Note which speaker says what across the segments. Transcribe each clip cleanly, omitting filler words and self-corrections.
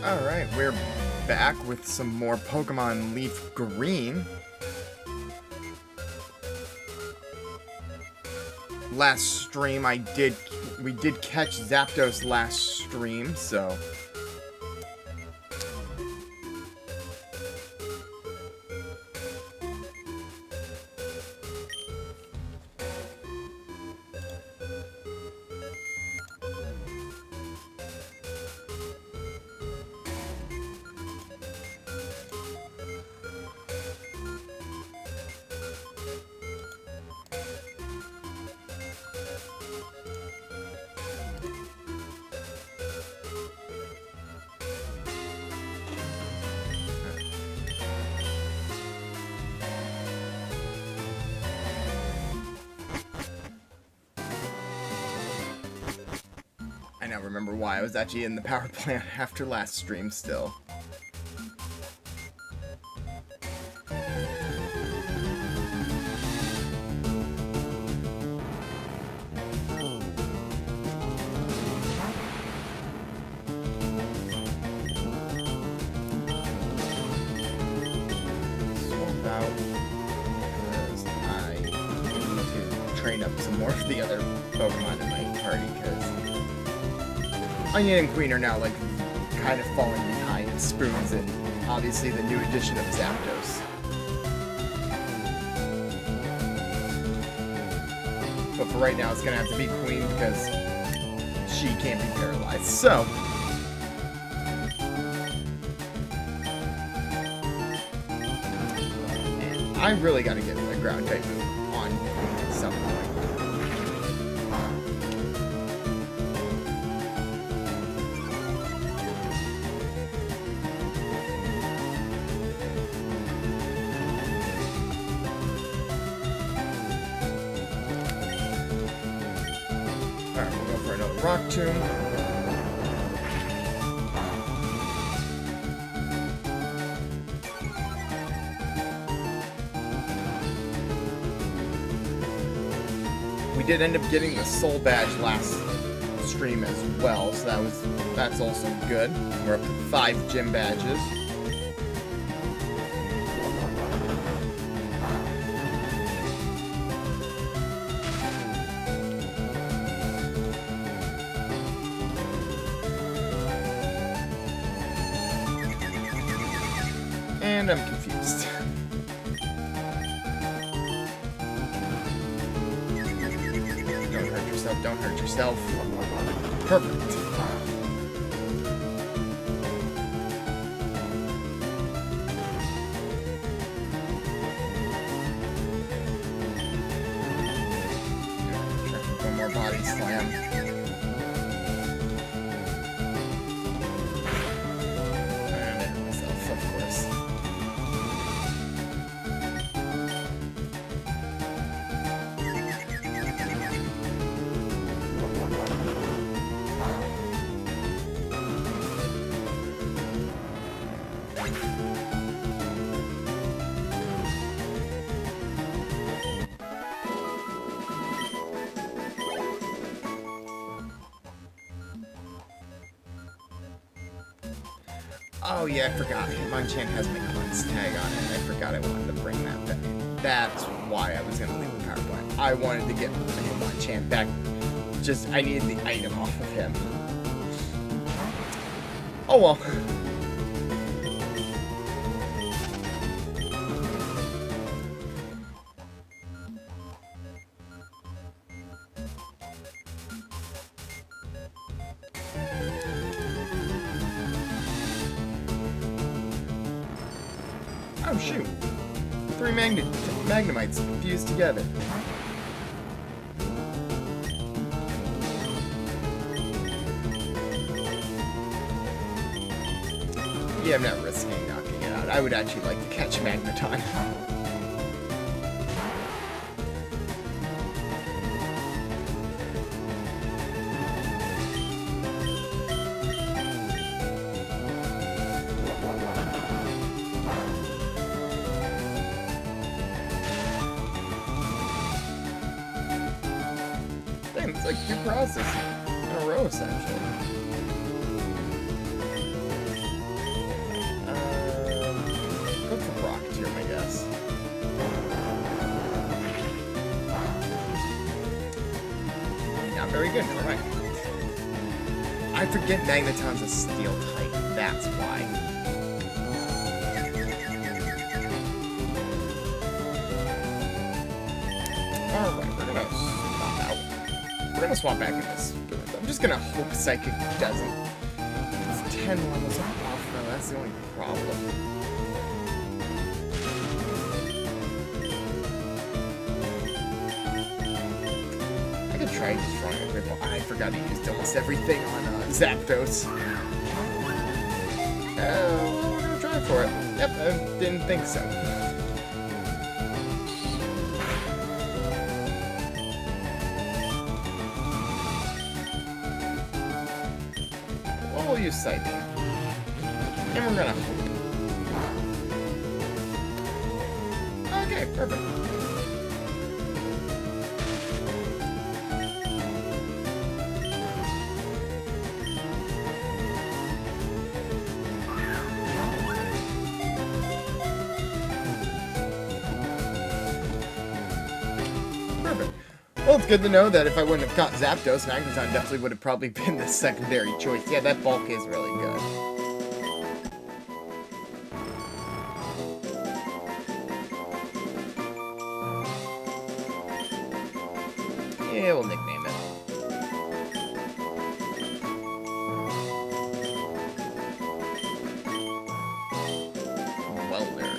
Speaker 1: Alright, we're back with some more Pokemon Leaf Green. Last stream we did catch Zapdos last stream, so... I now remember why I was actually in the power plant after last stream still. Swap out, because I need to train up some more of the other Pokemon in my party, because Onion and Queen are now, like, kind of falling behind Spoons and, obviously, the new edition of Zapdos. But for right now, it's gonna have to be Queen because she can't be paralyzed. So... I really gotta get a ground-type move on Queen at some point. Alright, we'll go for another Rock Tomb. We did end up getting the Soul Badge last stream as well, so that's also good. We're up to 5 Gym Badges. And I'm confused. Don't hurt yourself, don't hurt yourself. Perfect. One more body slam. Oh yeah, I forgot. Hitmonchan has McClun's tag on it, and I forgot I wanted to bring that back. That's why I was gonna leave the power plant. I wanted to get the Hitmonchan back. Just, I needed the item off of him. Oh well. Oh shoot! 3 Magnemites fused together. Yeah, I'm not risking knocking it out. I would actually like to catch Magneton. It's like 2 crosses in a row, essentially. not very good. Never mind. I forget Magneton's a steel type. That's why. Alright, we're gonna swap out. We're gonna swap back in this. I'm just gonna hope Psychic doesn't. It's 10 levels off though, that's the only problem. I could try destroying a Great Ball. I forgot to use almost everything on Zapdos. Oh, we're gonna try for it. Yep, I didn't think so. We'll use Psychic. And we're gonna hope. Okay, perfect. Perfect. Well, it's good to know that if I wouldn't have caught Zapdos, Magneton definitely would have probably been the secondary choice. Yeah, that bulk is really good. Yeah, we'll nickname it. Welder.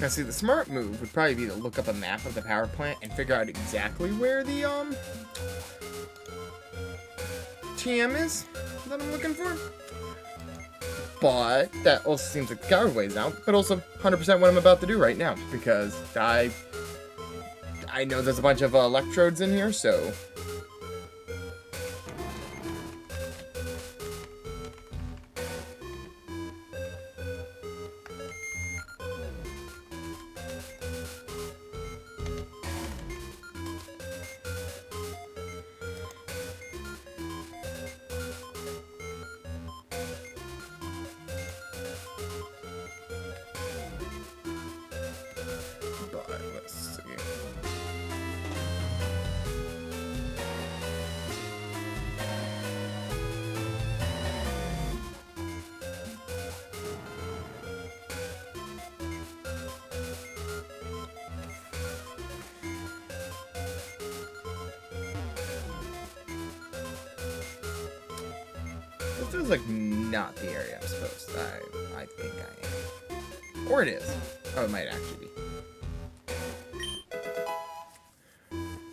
Speaker 1: Now see, the smart move would probably be to look up a map of the power plant and figure out exactly where the, TM is that I'm looking for. But that also seems like the coward ways out, but also 100% what I'm about to do right now, because I know there's a bunch of electrodes in here, so... But let's see. This feels like not the area I'm supposed to. I think I am. Or it is. Oh, it might actually be.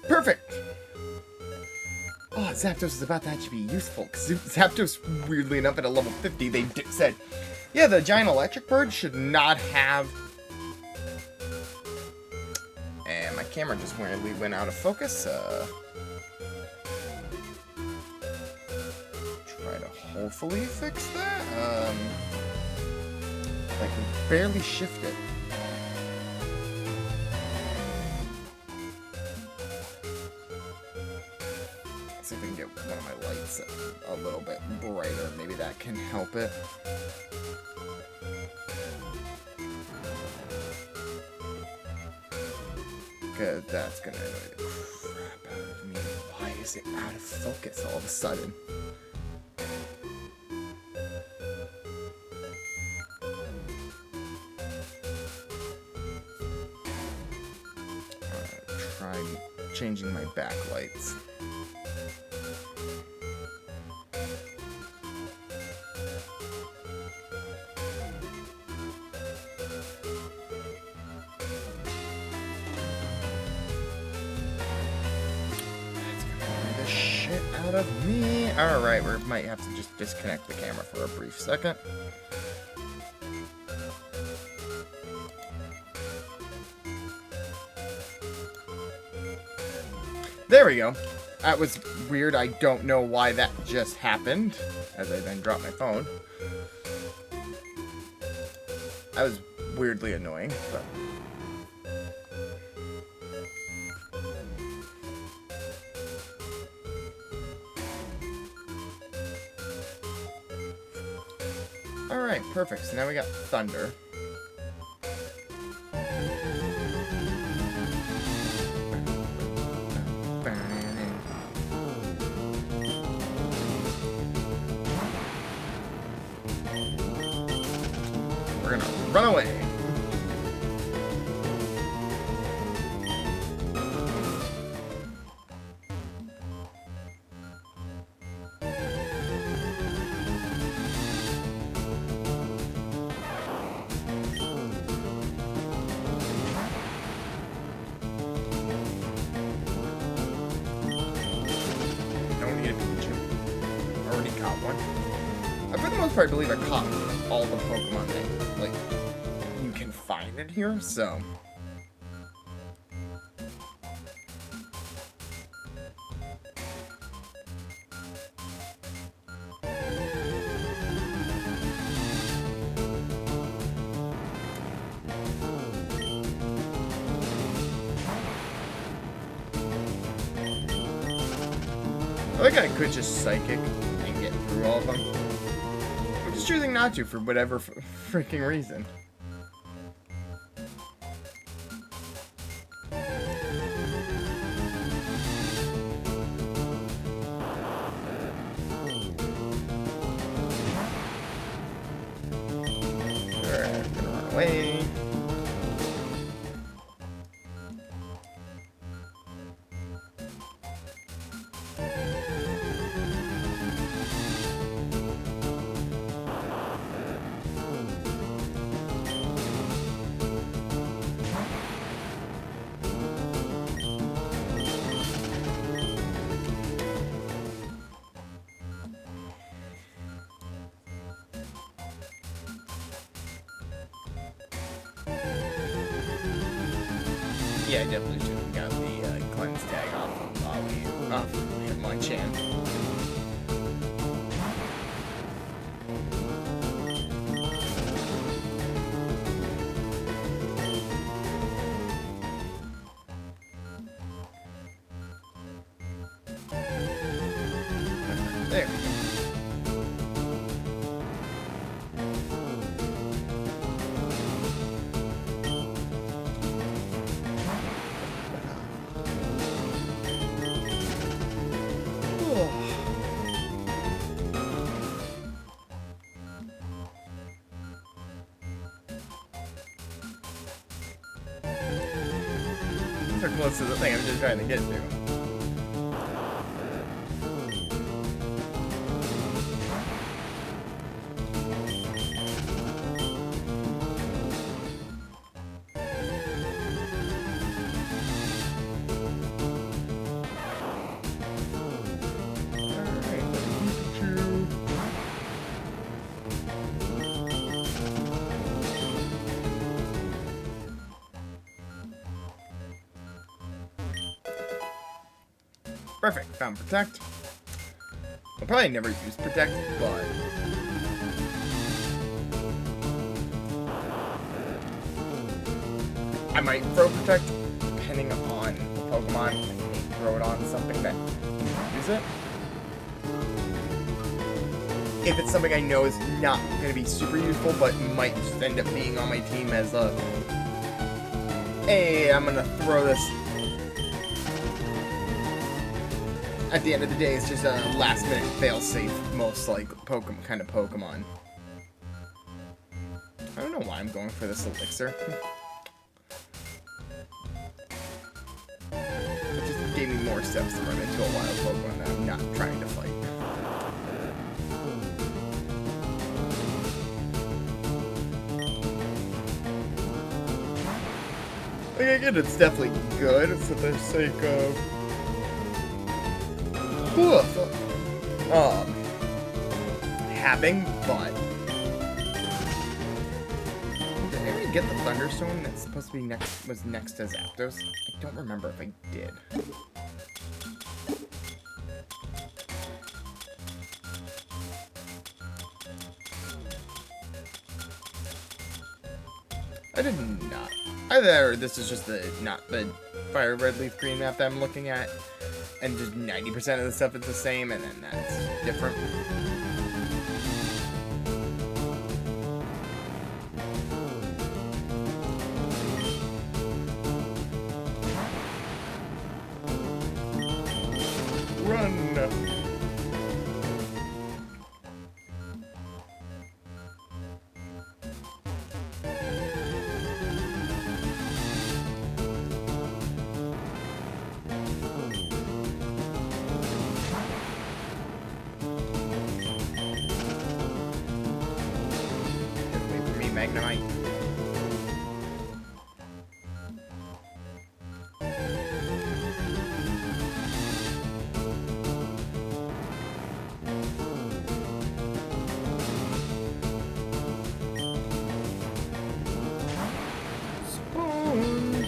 Speaker 1: Perfect! Oh, Zapdos is about to actually be useful, because Zapdos, weirdly enough, at a level 50, they said, yeah, the giant electric bird should not have... And my camera just weirdly went out of focus. Try to hopefully fix that. I can barely shift it. See if we can get one of my lights a little bit brighter. Maybe that can help it. Because that's gonna annoy the crap out of me. Why is it out of focus all of a sudden? Try changing my backlights. Out of me. Alright, we might have to just disconnect the camera for a brief second. There we go. That was weird. I don't know why that just happened, as I then dropped my phone. That was weirdly annoying, but... Alright, perfect. So now we got Thunder. We're gonna run away. For the most part, I believe I caught all the Pokemon that, like, you can find in here, so... I think I could just Psychic and get through all of them. I'm just choosing not to for whatever freaking reason. Alright, gonna run away. Yeah, I definitely should have got the cleanse tag off of Ollie, off of Hitmonchan. There we go. So close to the thing I'm just trying to get to. Perfect, found Protect. I'll probably never use Protect, but... I might throw Protect, depending on the Pokemon. I may throw it on something that can use it. If it's something I know is not going to be super useful, but might just end up being on my team as a... Hey, I'm going to throw this... At the end of the day, it's just a last-minute fail-safe, most like Pokemon kind of Pokemon. I don't know why I'm going for this elixir. It just gave me more steps to run into a wild Pokemon that I'm not trying to fight. Like, again, it's definitely good. It's for the sake of... having, but did I ever get the Thunderstone that's supposed to be next to Zapdos? I don't remember if I did. I did not. Either this is just not the Fire Red Leaf Green map that I'm looking at, and just 90% of the stuff is the same, and then that's different. Dynamite. Spoons.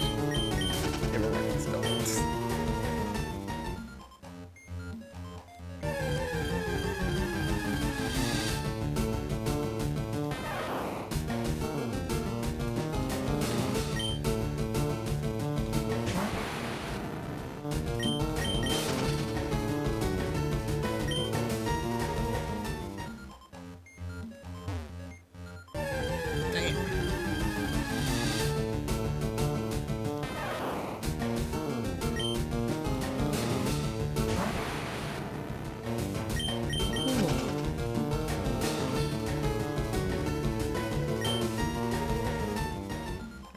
Speaker 1: Okay, we're running still.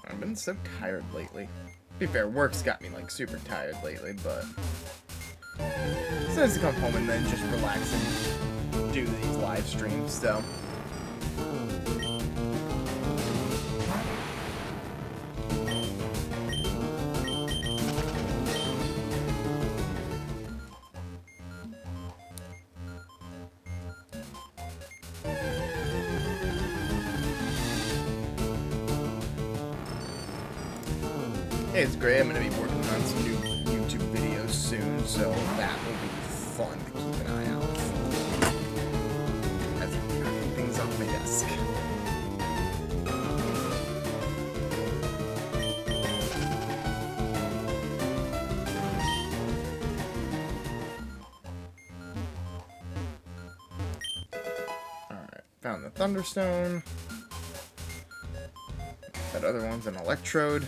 Speaker 1: I've been so tired lately. To be fair, work's got me like super tired lately, but it's nice to come home and then just relax and do these live streams, so. Hey, it's great. I'm going to be working on some new YouTube videos soon, so that will be fun to keep an eye out for. As I'm knocking things off my desk. Alright, found the Thunderstone. That other one's an Electrode.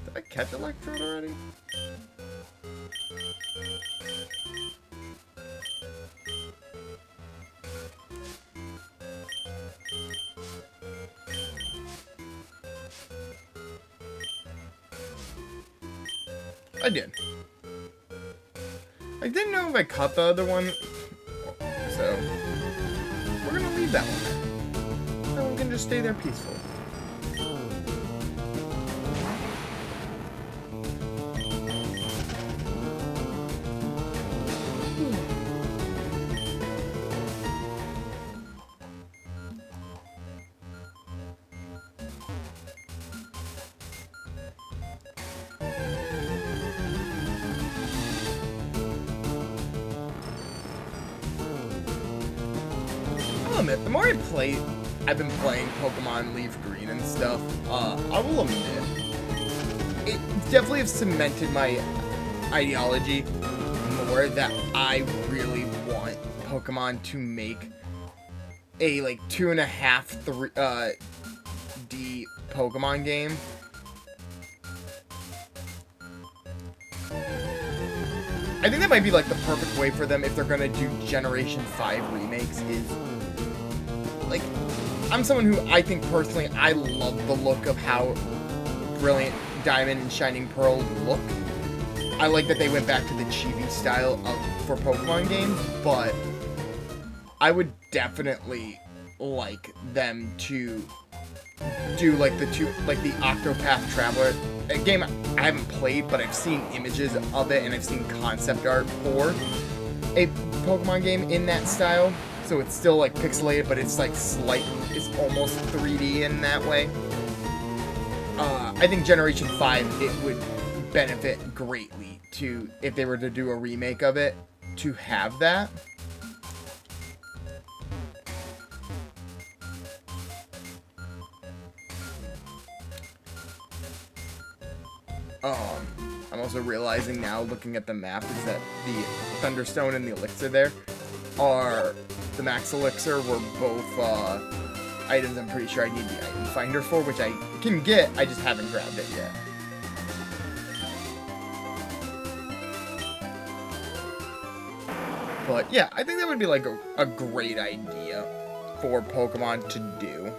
Speaker 1: Did I catch Electrode already? I did. I didn't know if I caught the other one, so we're gonna leave that one there. That one can just stay there peaceful. I'll admit, the more I've been playing Pokemon Leaf Green and stuff, I will admit, it definitely has cemented my ideology more that I really want Pokemon to make a, like, 2.5 D Pokemon game. I think that might be, like, the perfect way for them if they're gonna do Generation 5 remakes is, like, I'm someone who I think personally I love the look of how Brilliant Diamond and Shining Pearl look. I like that they went back to the chibi style for Pokemon games, but I would definitely like them to do like the Octopath Traveler, a game I haven't played, but I've seen images of it and I've seen concept art for a Pokemon game in that style. So it's still like pixelated, but it's like it's almost 3D in that way. I think Generation 5, it would benefit greatly to, if they were to do a remake of it, to have that. I'm also realizing now, looking at the map, is that the Thunderstone and the Elixir there are the Max Elixir were both items I'm pretty sure I need the item finder for, which I can get, I just haven't grabbed it yet. But yeah, I think that would be like a great idea for Pokemon to do.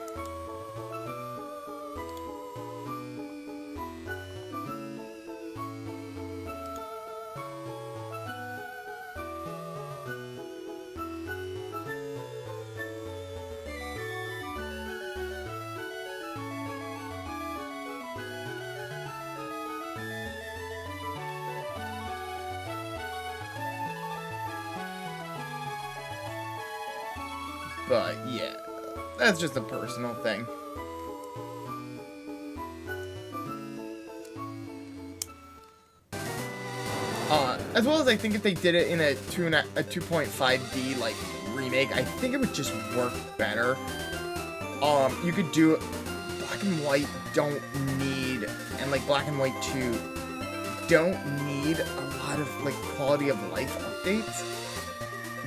Speaker 1: But yeah, that's just a personal thing. As well as I think if they did it in a 2.5D like remake, I think it would just work better. You could do black and white don't need, and like black and white 2 don't need a lot of like quality of life updates.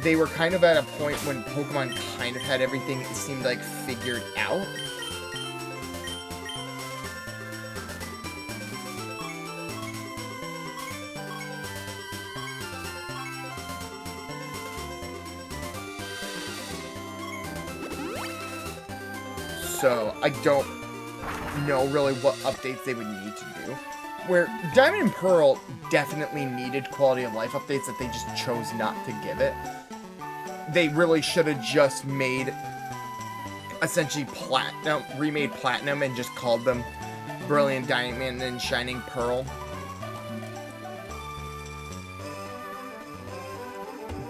Speaker 1: They were kind of at a point when Pokemon kind of had everything, it seemed like, figured out. So I don't know really what updates they would need to do. Where Diamond and Pearl definitely needed quality of life updates that they just chose not to give it. They really should have just made essentially Platinum, remade Platinum and just called them Brilliant Diamond and Shining Pearl.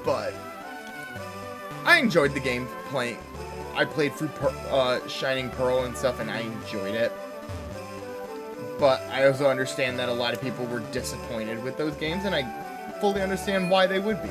Speaker 1: But I enjoyed the game playing. I played through Shining Pearl and stuff, and I enjoyed it. But I also understand that a lot of people were disappointed with those games, and I fully understand why they would be.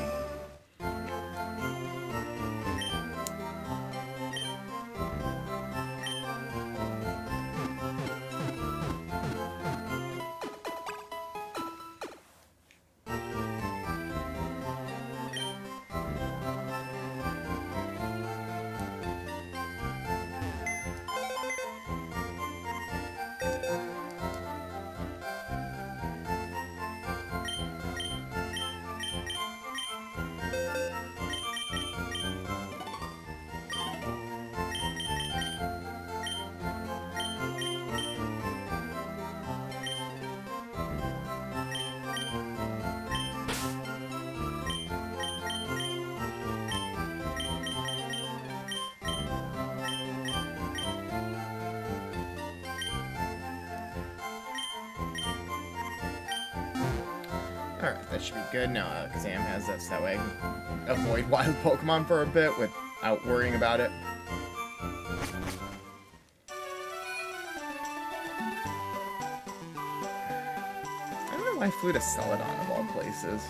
Speaker 1: Alright, that should be good. Now Kazam has that, so that way I can avoid wild Pokemon for a bit without worrying about it. I don't know why I flew to Celadon of all places.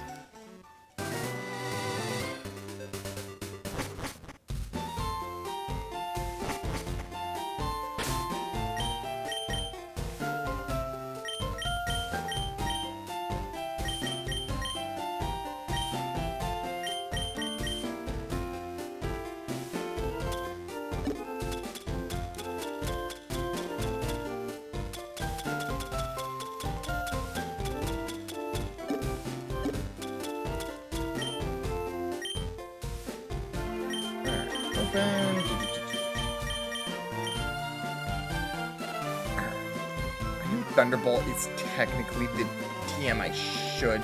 Speaker 1: I know Thunderbolt is technically the TM I should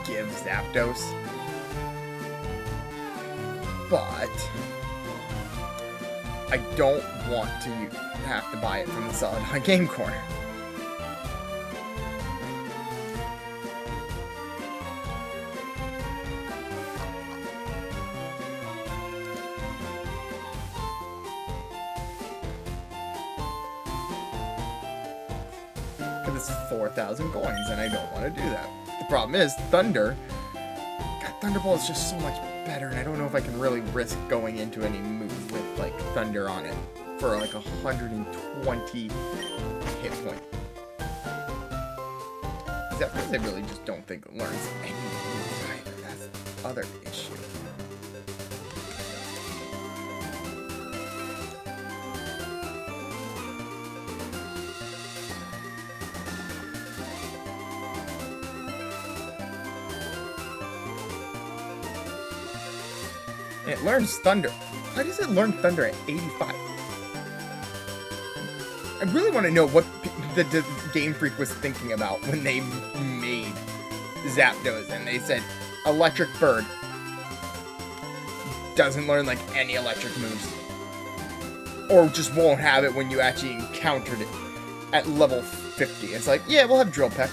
Speaker 1: give Zapdos, but I don't want to have to buy it from the Celadon Game Corner. It's 4,000 coins, and I don't want to do that. The problem is, God, Thunderbolt is just so much better, and I don't know if I can really risk going into any move with, like, Thunder on it for, like, 120 hit point. Is that because I really just don't think it learns any moves either? That's the other issue. And it learns Thunder. Why does it learn Thunder at 85? I really want to know what the Game Freak was thinking about when they made Zapdos and they said Electric Bird doesn't learn like any electric moves. Or just won't have it when you actually encountered it at level 50. It's like, yeah, we'll have Drill Peck.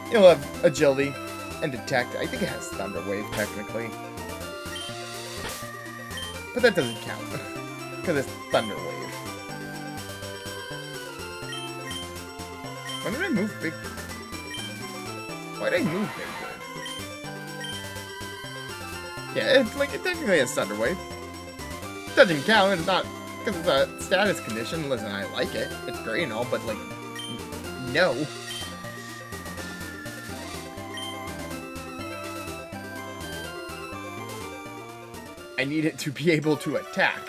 Speaker 1: You'll have Agility and Detect. I think it has Thunder Wave technically. But that doesn't count. Because it's Thunder Wave. When did I move Big... Why did I move Big Bird? Yeah, it's like, it technically has Thunder Wave. Doesn't count, it's not... Because it's a status condition. Listen, I like it. It's great and all, but, like... No. I need it to be able to attack.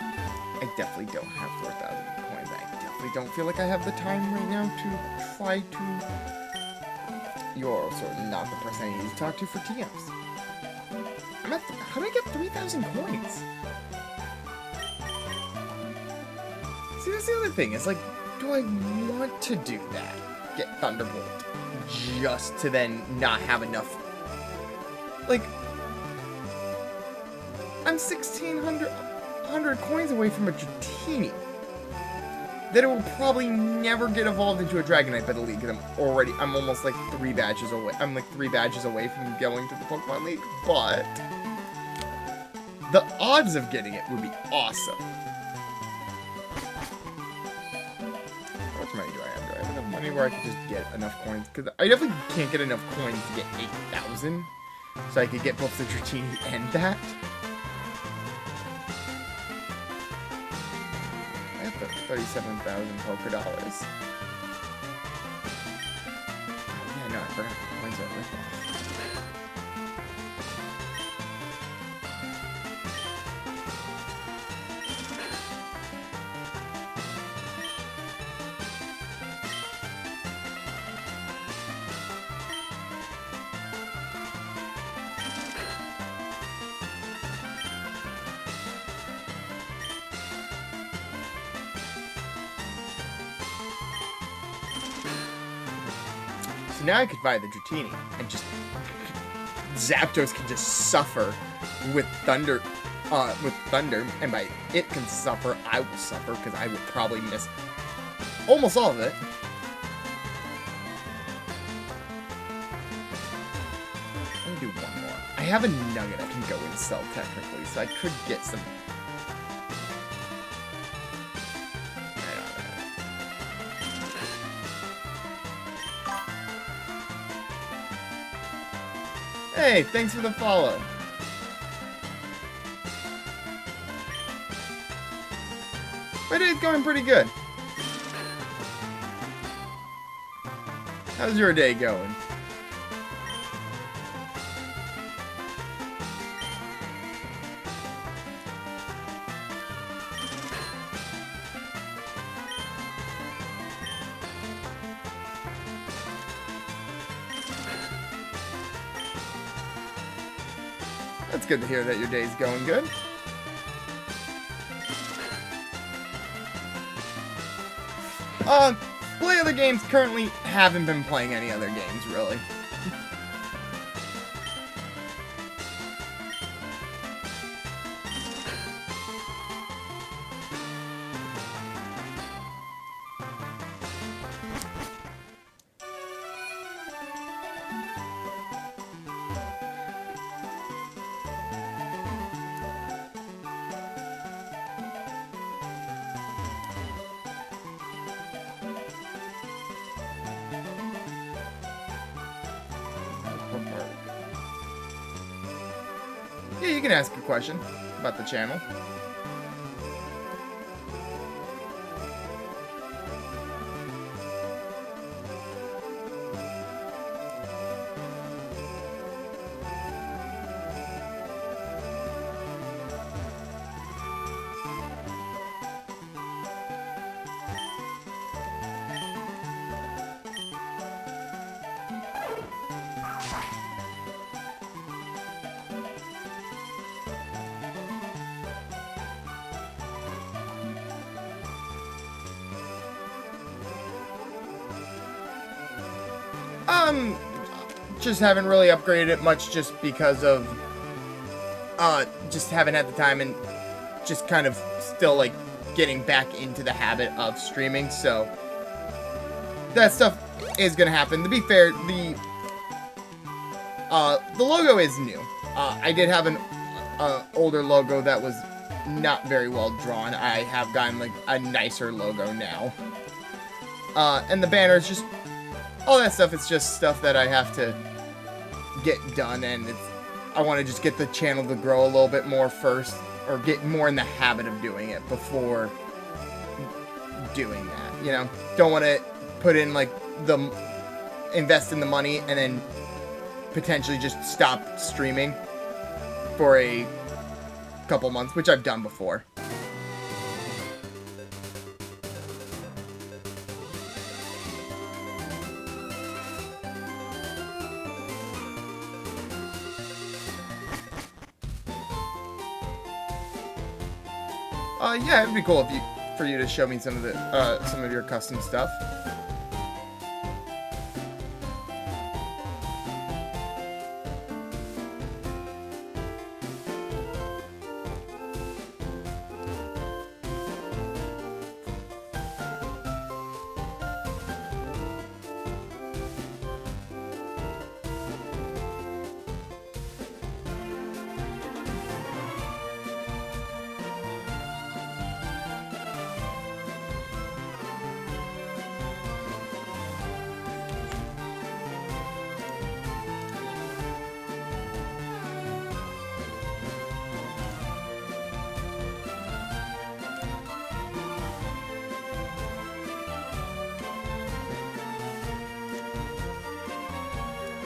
Speaker 1: I definitely don't have 4,000 coins. I definitely don't feel like I have the time right now to try to... You're also not the person I need to talk to for TMs. I'm at... How did I get 3,000 coins? See, that's the other thing. It's like, do I want to do that? Get Thunderbolt. Just to then not have enough... Like... I'm 1,600 coins away from a Dratini. That it will probably never get evolved into a Dragonite by the league, because I'm almost like 3 badges away. I'm like 3 badges away from going to the Pokemon League, but the odds of getting it would be awesome. How much money do I have? Do I have enough money where I could just get enough coins? Because I definitely can't get enough coins to get 8,000, so I could get both the Dratini and that. 37,000 poker dollars. Yeah, no, I forgot the coins are with that. So now I could buy the Dratini and just... Zapdos can just suffer with Thunder, and by it can suffer, I will suffer, because I will probably miss almost all of it. Let me do one more. I have a nugget I can go and sell technically, so I could get some... Hey, thanks for the follow. My day's going pretty good. How's your day going? That's good to hear that your day's going good. Play other games. Currently haven't been playing any other games, really. Yeah, you can ask a question about the channel. Just haven't really upgraded it much just because of, just haven't had the time and just kind of still, like, getting back into the habit of streaming, so that stuff is gonna happen. To be fair, the logo is new. I did have older logo that was not very well drawn. I have gotten like a nicer logo now. And the banner is just all that stuff. It's just stuff that I have to get done, and I want to just get the channel to grow a little bit more first, or get more in the habit of doing it before doing that. You know, don't want to put in like invest in the money and then potentially just stop streaming for a couple months, which I've done before. Yeah, it'd be cool for you to show me some of your custom stuff.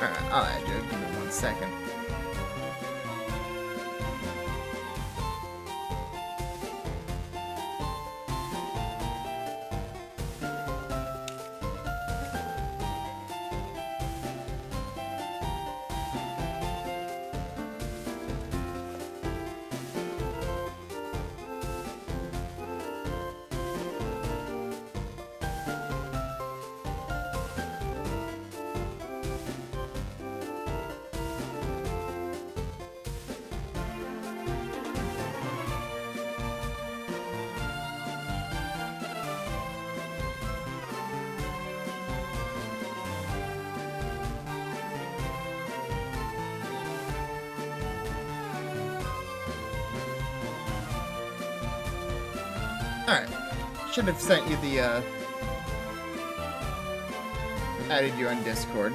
Speaker 1: Alright, I'll add you. Give me 1 second. Alright. Should have sent you the, added you on Discord.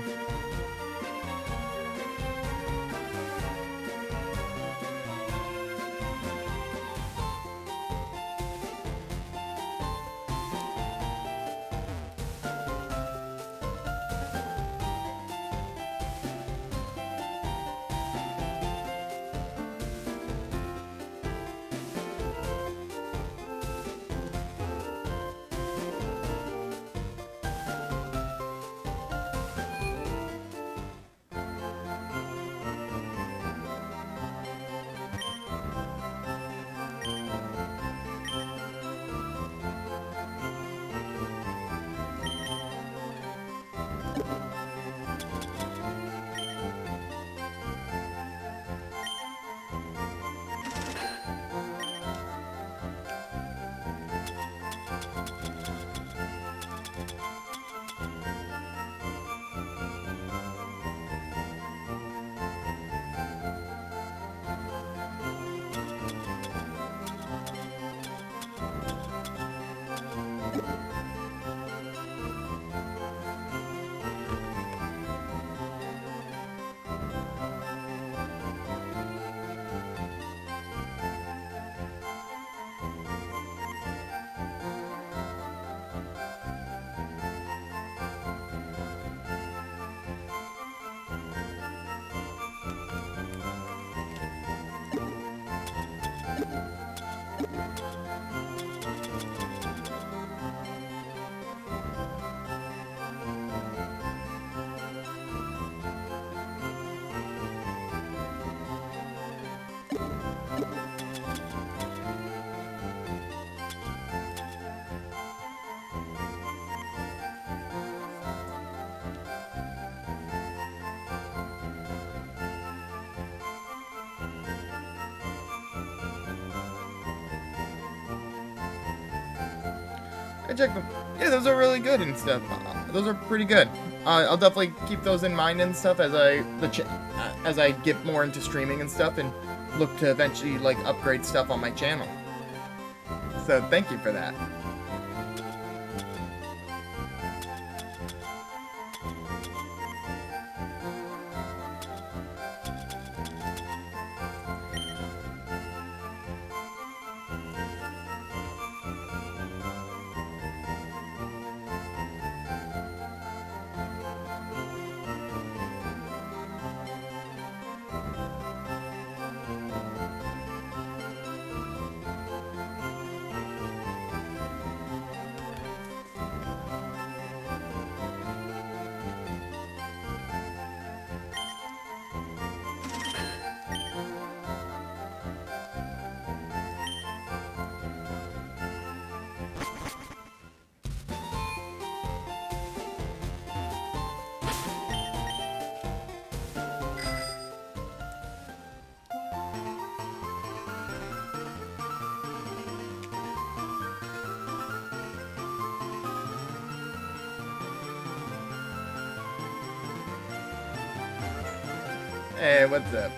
Speaker 1: I checked them. Yeah, those are really good and stuff. Those are pretty good. I'll definitely keep those in mind and stuff as I get more into streaming and stuff, and look to eventually like upgrade stuff on my channel. So thank you for that. Hey, what's up?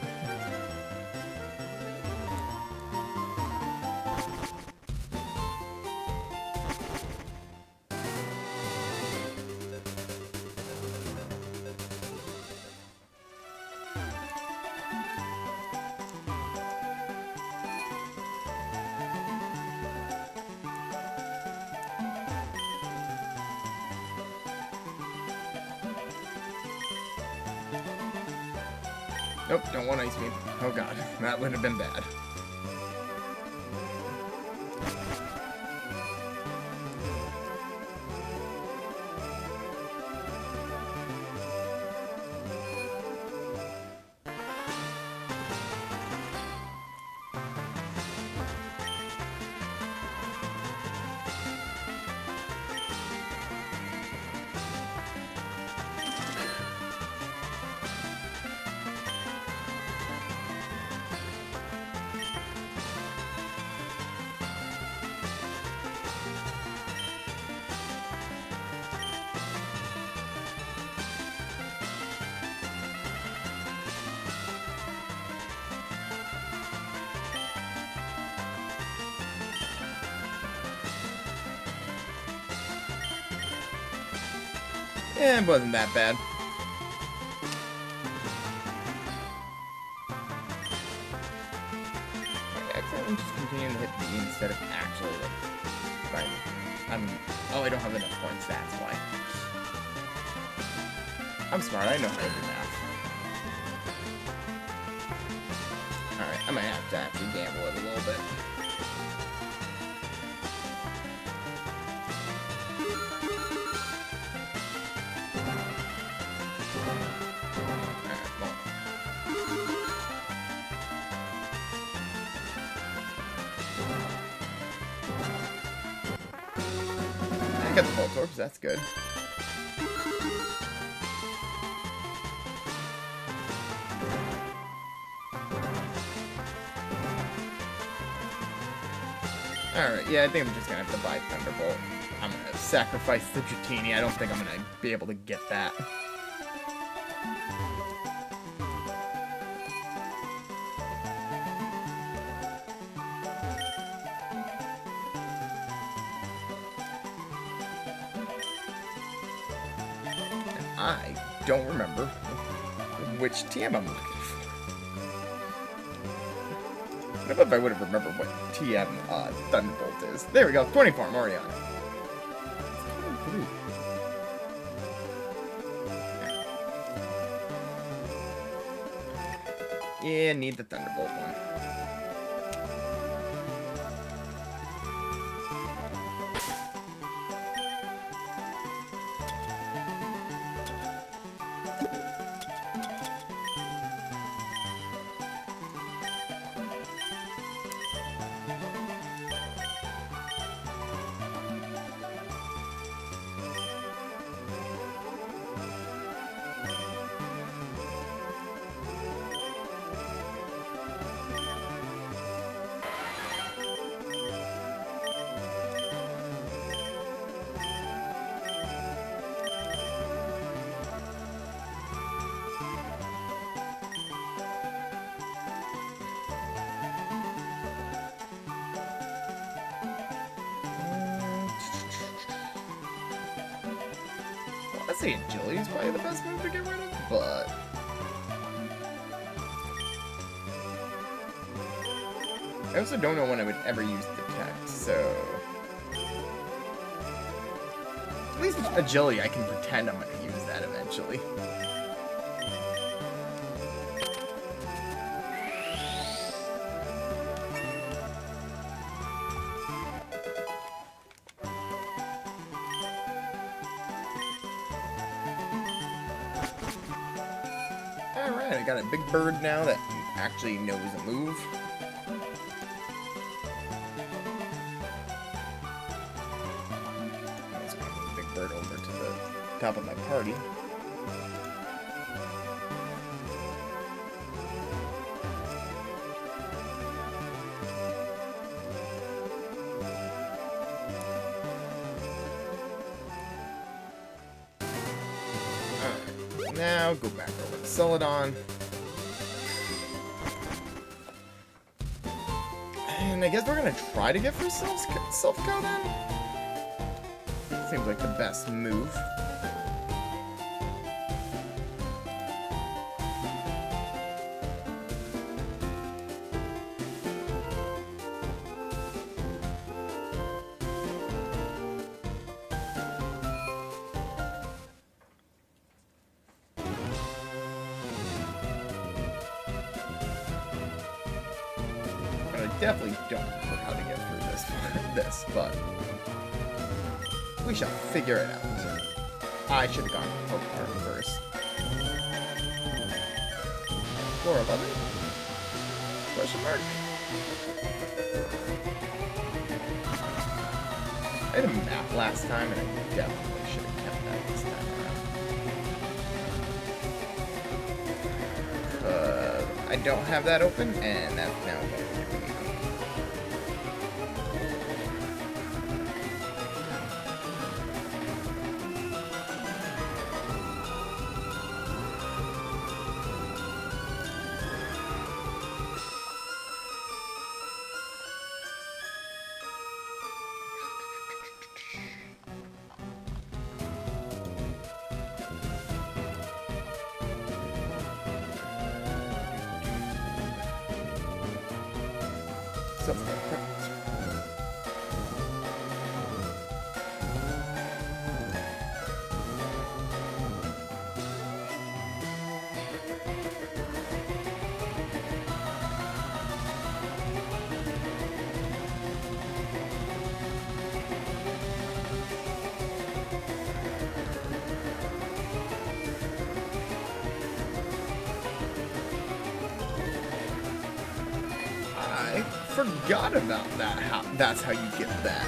Speaker 1: Nope, don't want ice beam. Oh god, that would have been bad. Yeah, it wasn't that bad. Actually, I'm just continuing to hit B instead of actually like oh, I don't have enough points, that's why. I'm smart, I know how to do math. Alright, I might have to actually gamble it a little bit. I got the Voltorbs, that's good. Alright, yeah, I think I'm just gonna have to buy Thunderbolt. I'm gonna sacrifice the Dratini. I don't think I'm gonna be able to get that. I don't remember which TM I'm looking for. What if I would have remembered what TM Thunderbolt is? There we go, 24, Moriana. Yeah, need the Thunderbolt one. say agility is probably the best move to get rid of, but I also don't know when I would ever use detect, so at least with agility I can pretend I'm going to use that eventually. Alright, I got a big bird now that actually knows a move. Let's move the big bird over to the top of my party. Alright, now go back over to Celadon. And I guess we're gonna try to get through Silph Co then? Seems like the best move. Definitely don't know how to get through this, but we shall figure it out. I should have gone to Pokemon first. Floor 11? Question mark? I had a map last time, and I definitely should have kept that this time around. I don't have that open, and that's now open. So forgot about that. That's how you get that.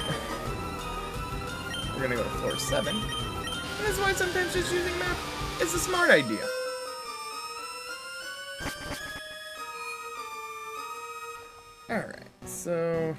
Speaker 1: We're gonna go to floor 7. And that's why sometimes just using map is a smart idea. Alright, so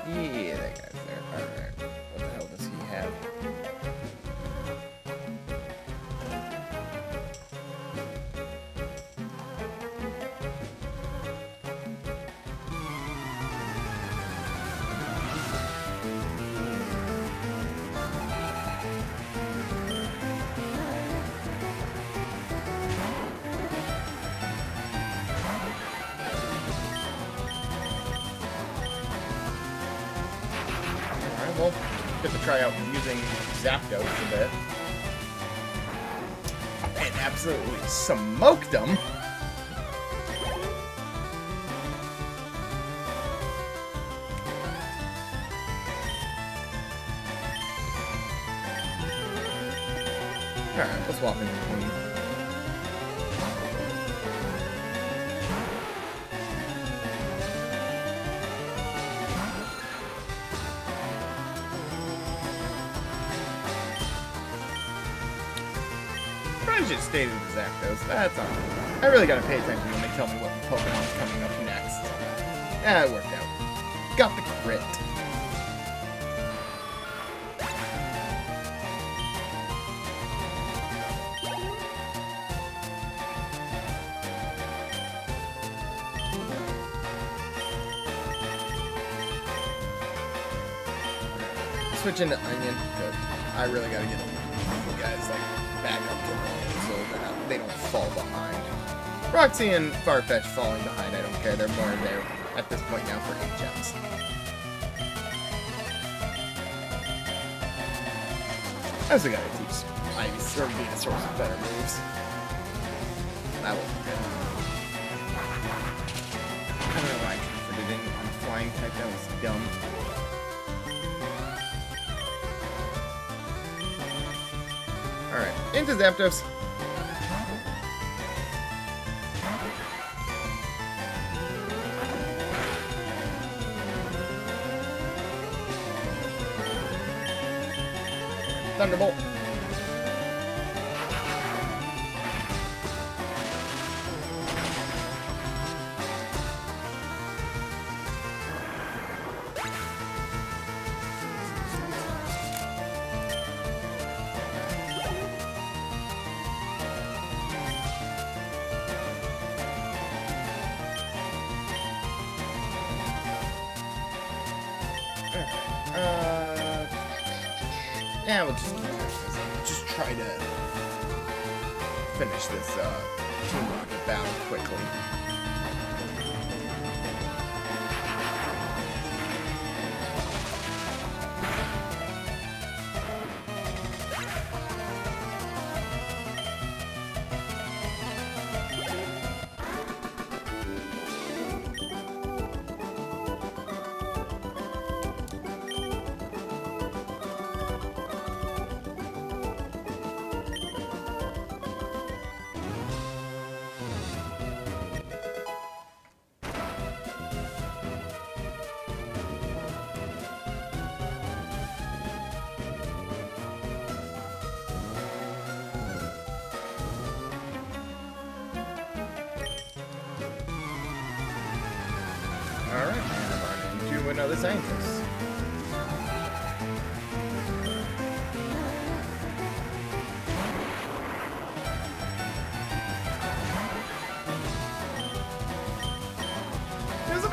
Speaker 1: yeah, that guy's there. Alright. What the hell does he have? Well, get to try out using Zapdos a bit. And absolutely smoked him. Alright, let's swap in Queen. I should stay to the Zapdos. That's all. I really gotta pay attention when they tell me what Pokemon's coming up next. Yeah, it worked out. Got the crit. Switch into Onion. Good. I really gotta get you guys like back up to normal so that they don't fall behind. Roxy and Farfetch falling behind, I don't care. They're more there at this point now for HMs. I also gotta teach Ivy or Venusaur some better moves. That wasn't good. I don't know why I converted it on flying type. That was dumb. Alright, into Zapdos. Thunderbolt. Yeah, we'll just try to finish this Team Rocket battle quickly. Alright, and on into another scientist.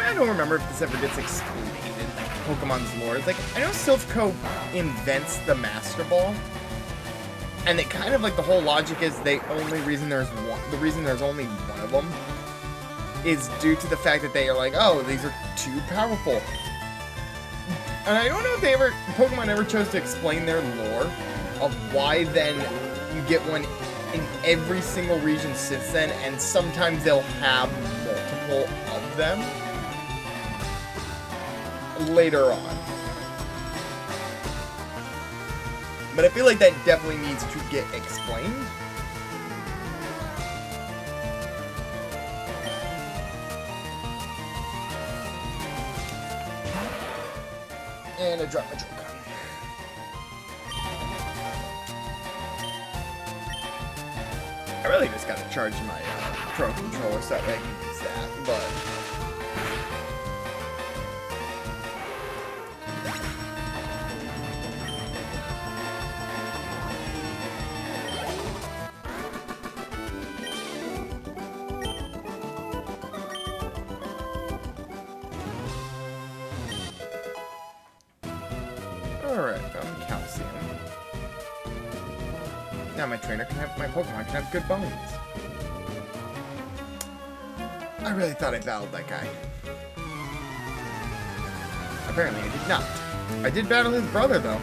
Speaker 1: I don't remember if this ever gets explained in Pokemon's lore. It's like, I know Silph Co invents the Master Ball, and it kind of like the whole logic is the reason there's only one of them is due to the fact that they are like, oh, these are too powerful. And I don't know if Pokemon ever chose to explain their lore of why then you get one in every single region since then, and sometimes they'll have multiple of them later on. But I feel like that definitely needs to get explained. And I dropped my Joy-Con. I really just gotta charge my Pro Controller so that way I can use that, but... Alright, found calcium. Now my Pokemon can have good bones. I really thought I battled that guy. Apparently I did not. I did battle his brother though.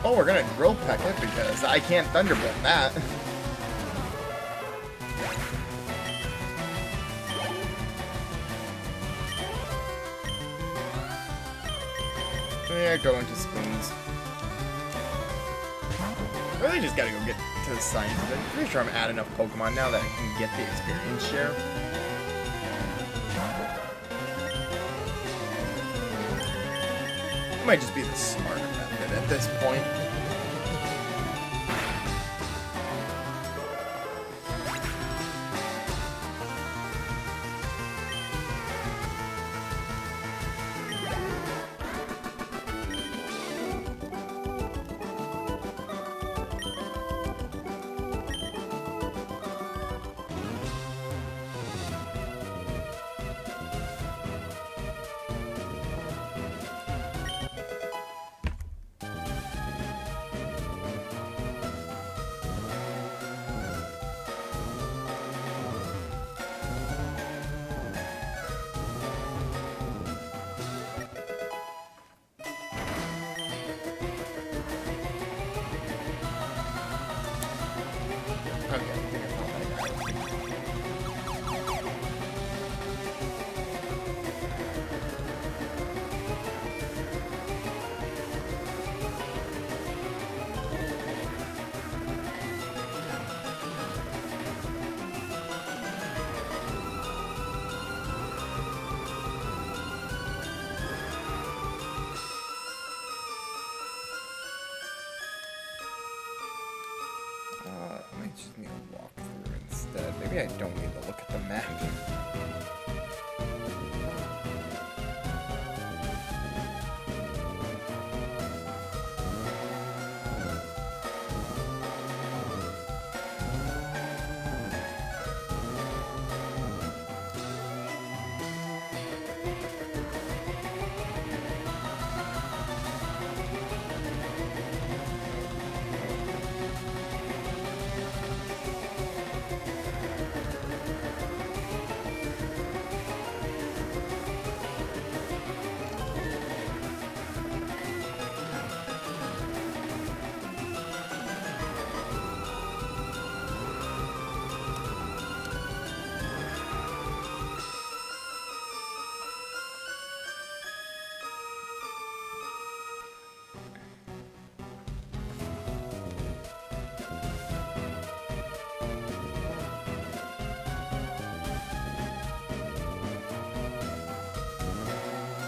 Speaker 1: Oh, we're gonna Drill Peck it because I can't Thunderbolt that. go into spoons. I really just gotta go get to the science. I'm pretty sure I'm at enough Pokemon now that I can get the experience share. It might just be the smarter method at this point. I might just need a walkthrough instead. Maybe I don't need to look at the map.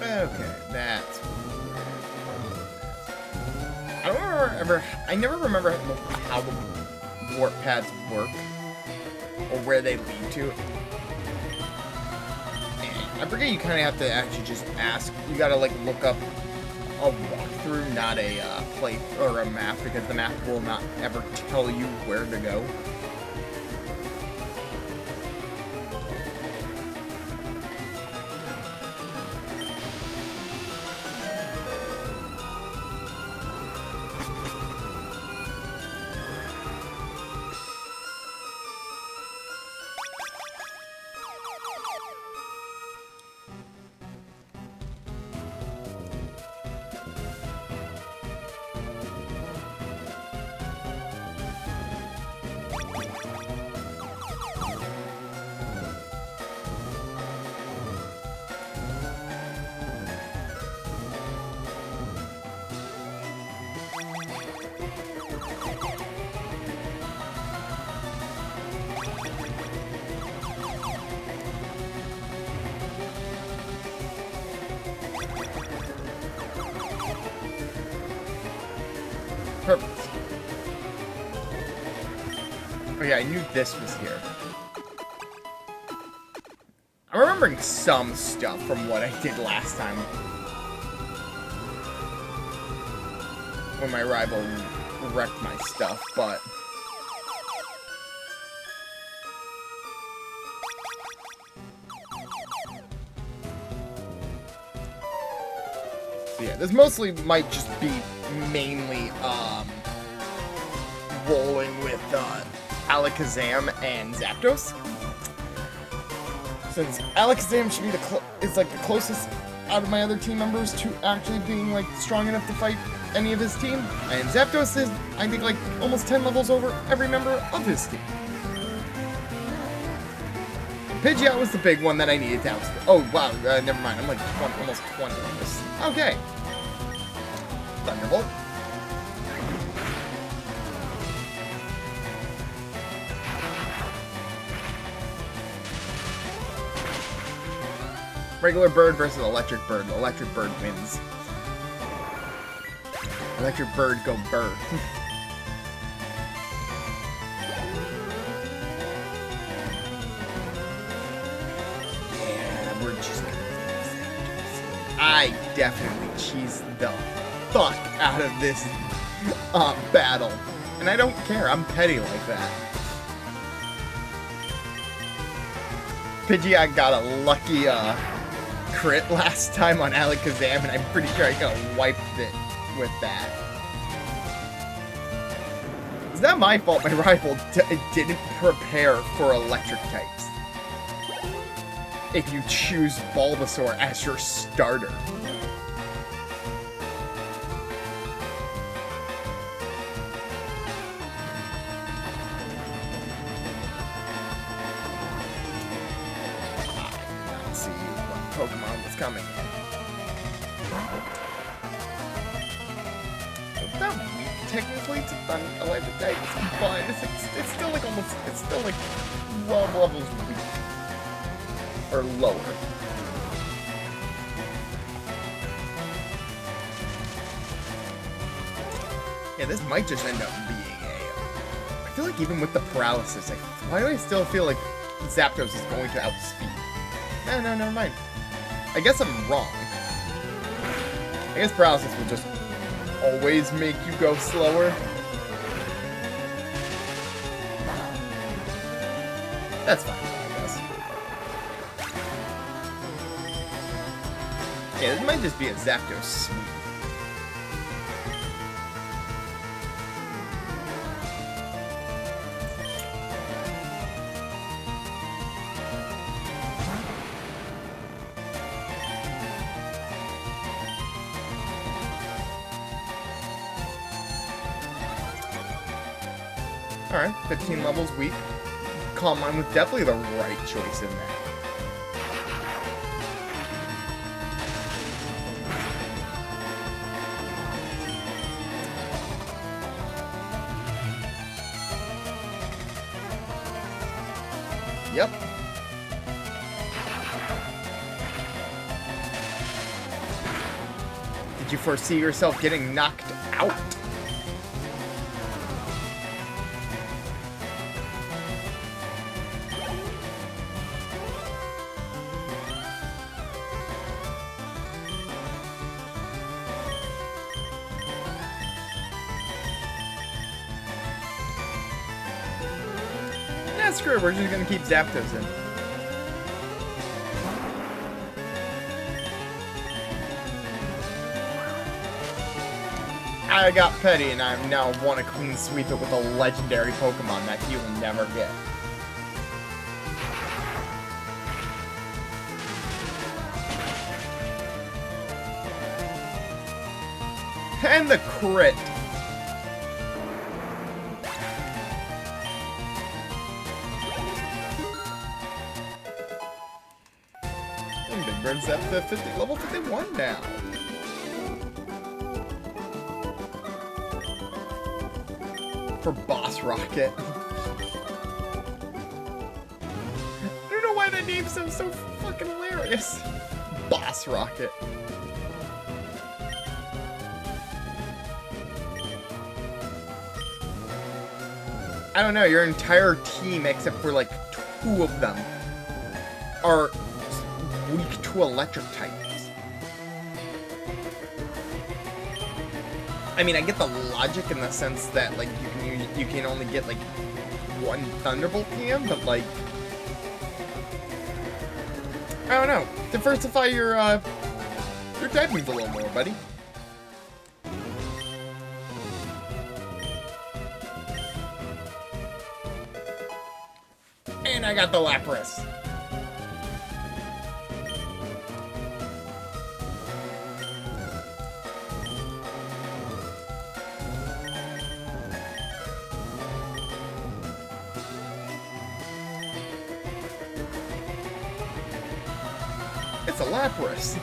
Speaker 1: Okay, that's I never remember how the warp pads work or where they lead to. And I forget you kind of have to actually just ask. You gotta like look up a walkthrough, not a plate or a map, because the map will not ever tell you where to go. Perfect. Oh yeah, I knew this was here. I'm remembering some stuff from what I did last time. When my rival wrecked my stuff, but... So yeah, this mostly might just be mainly, rolling with, Alakazam and Zapdos. Since Alakazam should be is like the closest out of my other team members to actually being like strong enough to fight any of his team, and Zapdos is, I think, like almost 10 levels over every member of his team. Pidgeot was the big one that I needed to outscore. Oh wow, never mind. I'm like almost 20 levels. Okay. Thunderbolt. Regular bird versus electric bird. Electric bird wins. Electric bird go bird. Yeah, we're just gonna... I definitely cheese the fuck out of this battle. And I don't care, I'm petty like that. Pidgeot got a lucky crit last time on Alakazam, and I'm pretty sure I got wiped it with that. It's not my fault my rival didn't prepare for electric types. If you choose Bulbasaur as your starter. Let's see what Pokemon was coming in. It's not weak technically to electric types, but it's still like almost, it's still like 12 levels weak. Or lower. Yeah, this might just end up being a... I feel like even with the paralysis, why do I still feel like Zapdos is going to outspeed? No, never mind. I guess I'm wrong. I guess paralysis will just always make you go slower. That's fine. Yeah, this might just be a Zapdos sweep. Alright, 15 levels weak. Calm Mind was definitely the right choice in that. Yep. Did you foresee yourself getting knocked out? Yeah, screw it, we're just gonna keep Zapdos in. I got petty and I now want to clean sweep it with a legendary Pokemon that he will never get. And the crit. And Big Bird's up to level 51 now. For Boss Rocket. I don't know why that name sounds so fucking hilarious. Boss Rocket. I don't know, your entire team, except for like 2 of them, are weak to electric types. I mean, I get the logic in the sense that like you can only get like 1 Thunderbolt PM, but like I don't know. Diversify your typings a little more, buddy. And I got the Lapras. It's a Lapras.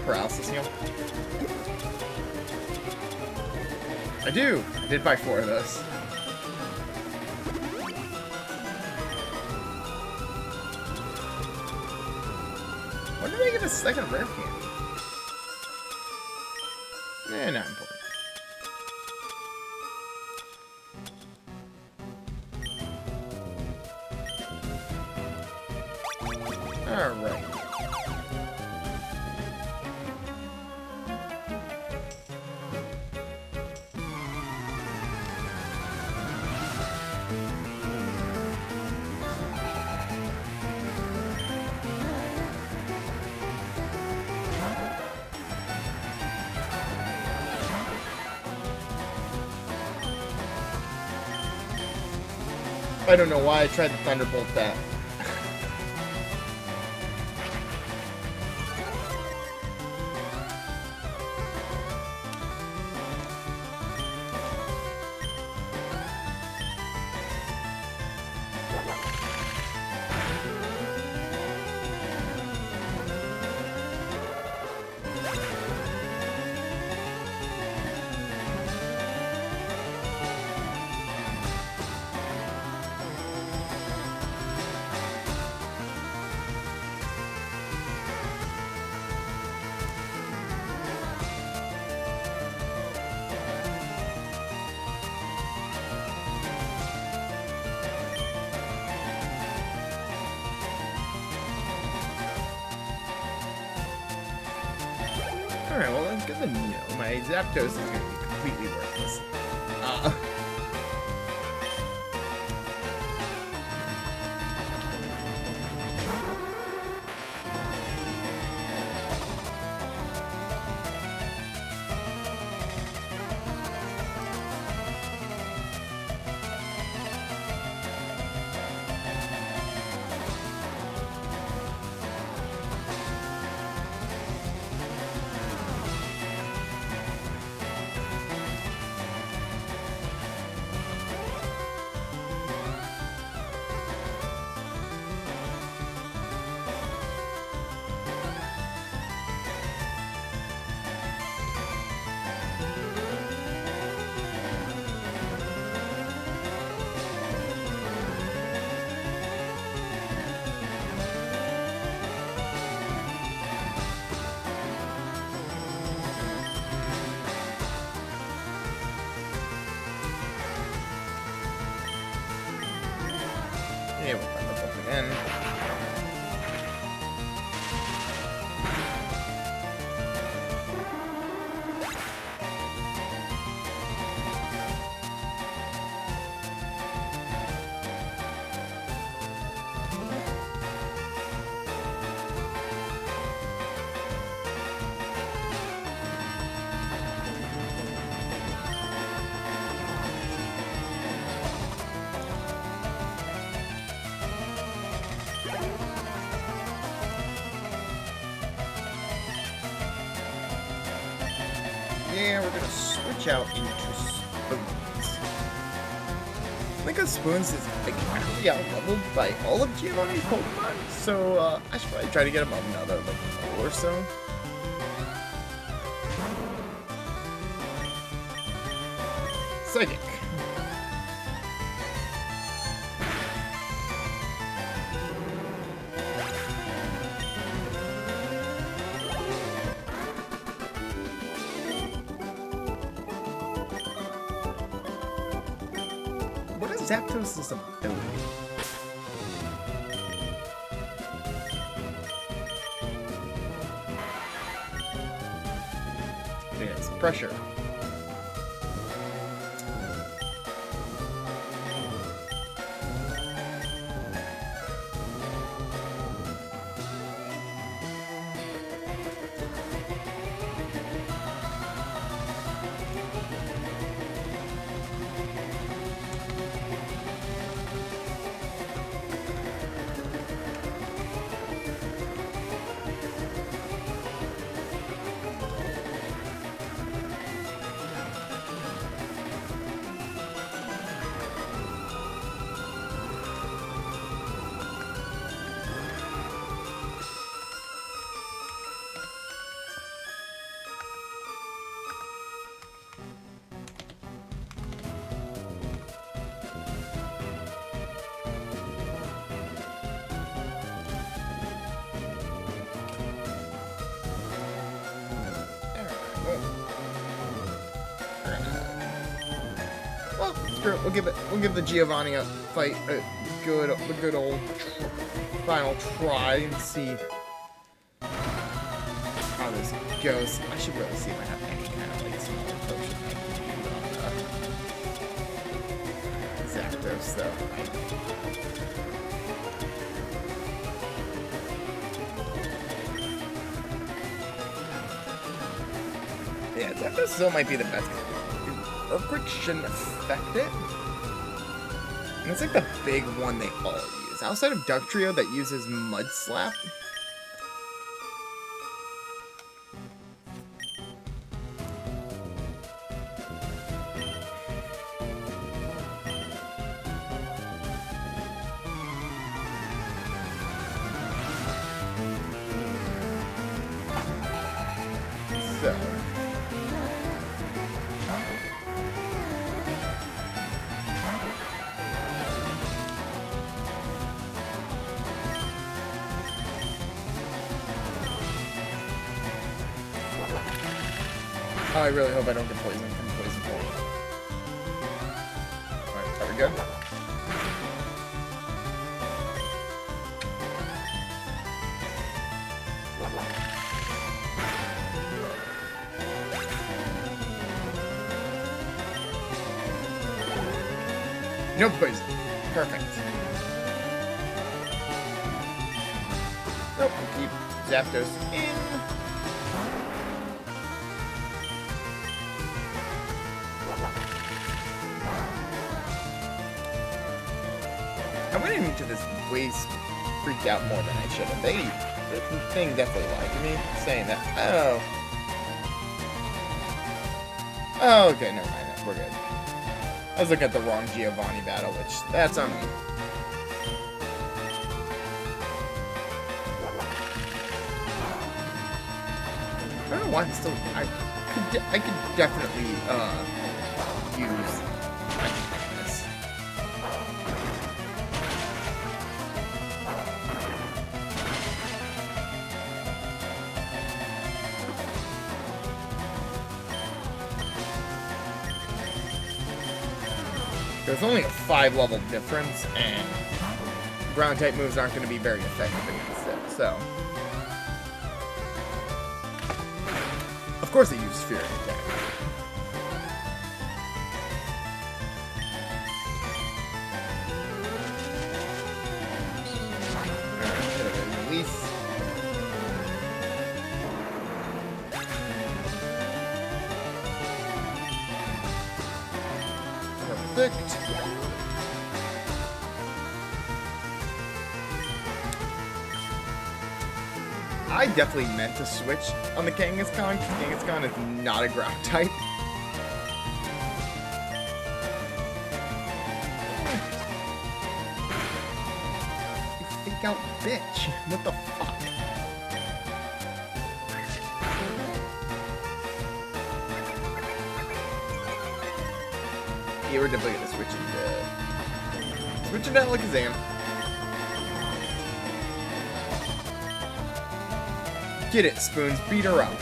Speaker 1: paralysis heal? I do! I did buy 4 of those. When did I get a second rare candy? Eh, not important. Alright. I don't know why I tried to Thunderbolt that. Alright, well, that's good to know. My Zapdos is going to be completely worthless. Yeah, we'll Thunderbolt again. Yeah, we're gonna switch out into Spoons. I think Spoons is like actually out-leveled by all of Giovanni's Pokemon, so I should probably try to get him up another like 4 or so. Psychic. What is Zapdos' ability? Yes, pressure. screw it. We'll give the Giovanni a fight, a good old final try and see how this goes. I should really see if I have any kind of like smaller potion I can use on Zapdos though. Yeah, Zapdos still might be the best. Earthquake shouldn't affect it. And it's like the big one they all use. Outside of Dugtrio that uses Mud Slap. So. Oh, I really hope I don't get poisoned from Poison Bolt. Alright, are we good? No poison. Perfect. Nope, we'll keep Zapdos in. I went into this waste freaked out more than I should have. The thing definitely lied to me, saying that, oh, okay, never mind, we're good. I was looking at the wrong Giovanni battle, which, that's on me. I don't know why I'm still, I could definitely, use this. There's only a 5-level difference, and ground-type moves aren't going to be very effective against it, so. Of course I use Sphere Attack. Alright, release. Perfect. I definitely meant to switch on the Kangaskhan, because Kangaskhan is not a ground type. You fake out bitch. What the fuck? Yeah, we're definitely gonna switch into Alakazam. Get it, Spoons. Beat her up.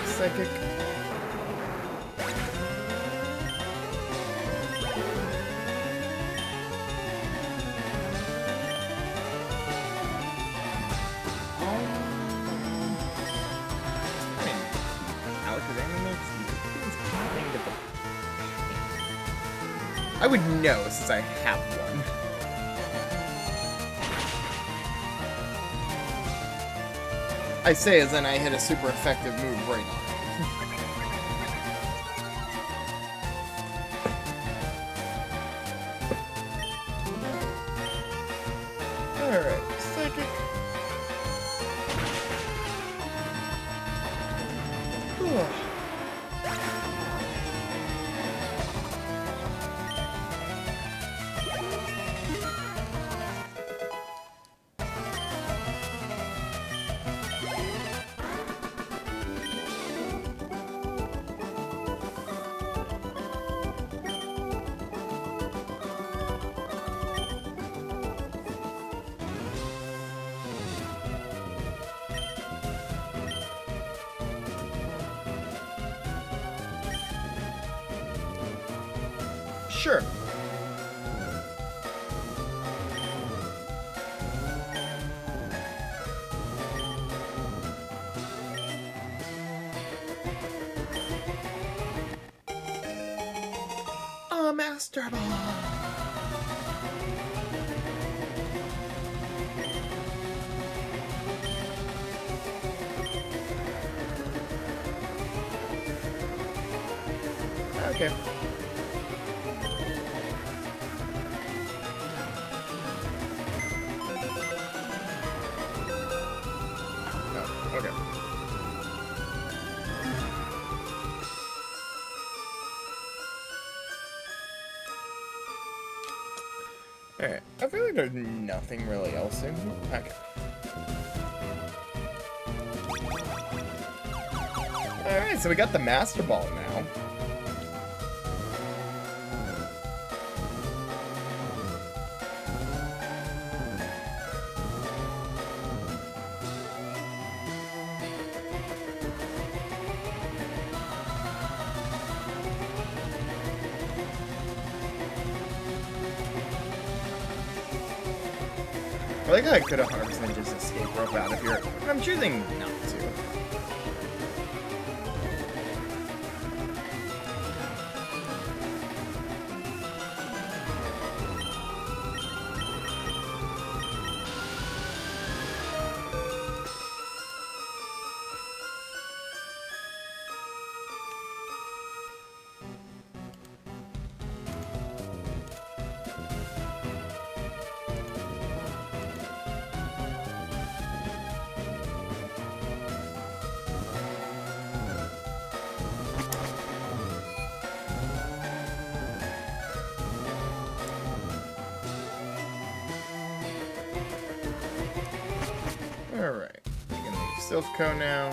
Speaker 1: Psychic. I would know since I have one. I say as then I hit a super effective move right on it. Alright, psychic. Ugh. Sure. A Master Ball. Okay. Oh, okay. Alright, I feel like there's nothing really else in here. Okay. Alright, so we got the Master Ball now. I like how I could have 100% just escape rope out of here, but I'm choosing not to. Alright, we can leave Silph now.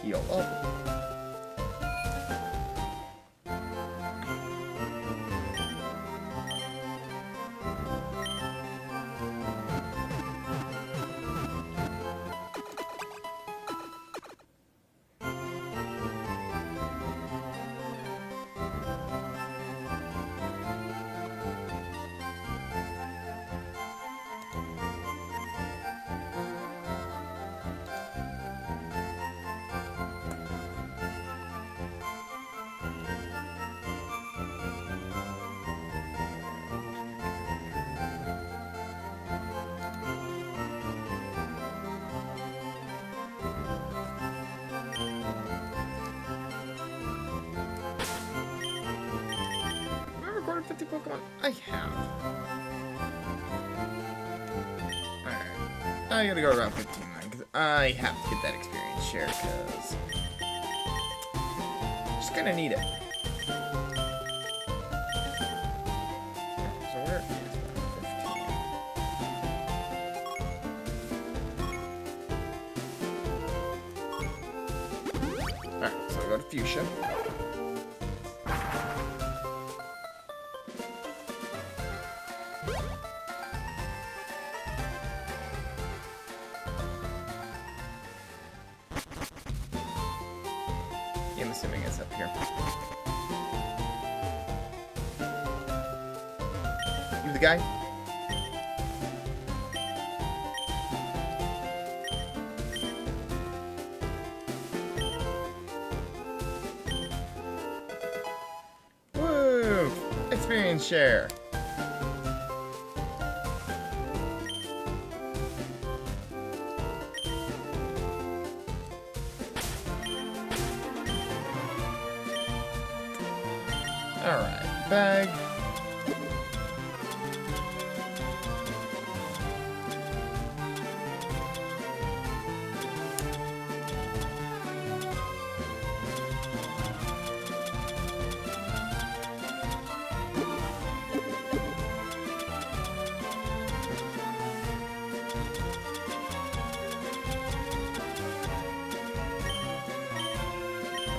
Speaker 1: Heal up. Have I recorded 50 Pokemon? I have. Alright. I gotta go around 15 then, because I have to get that experience share, because just kinda need it. So where is that 15? Alright, so I go to Fuchsia. I'm assuming it's up here. You the guy? Woo! Experience share. Alright, bag.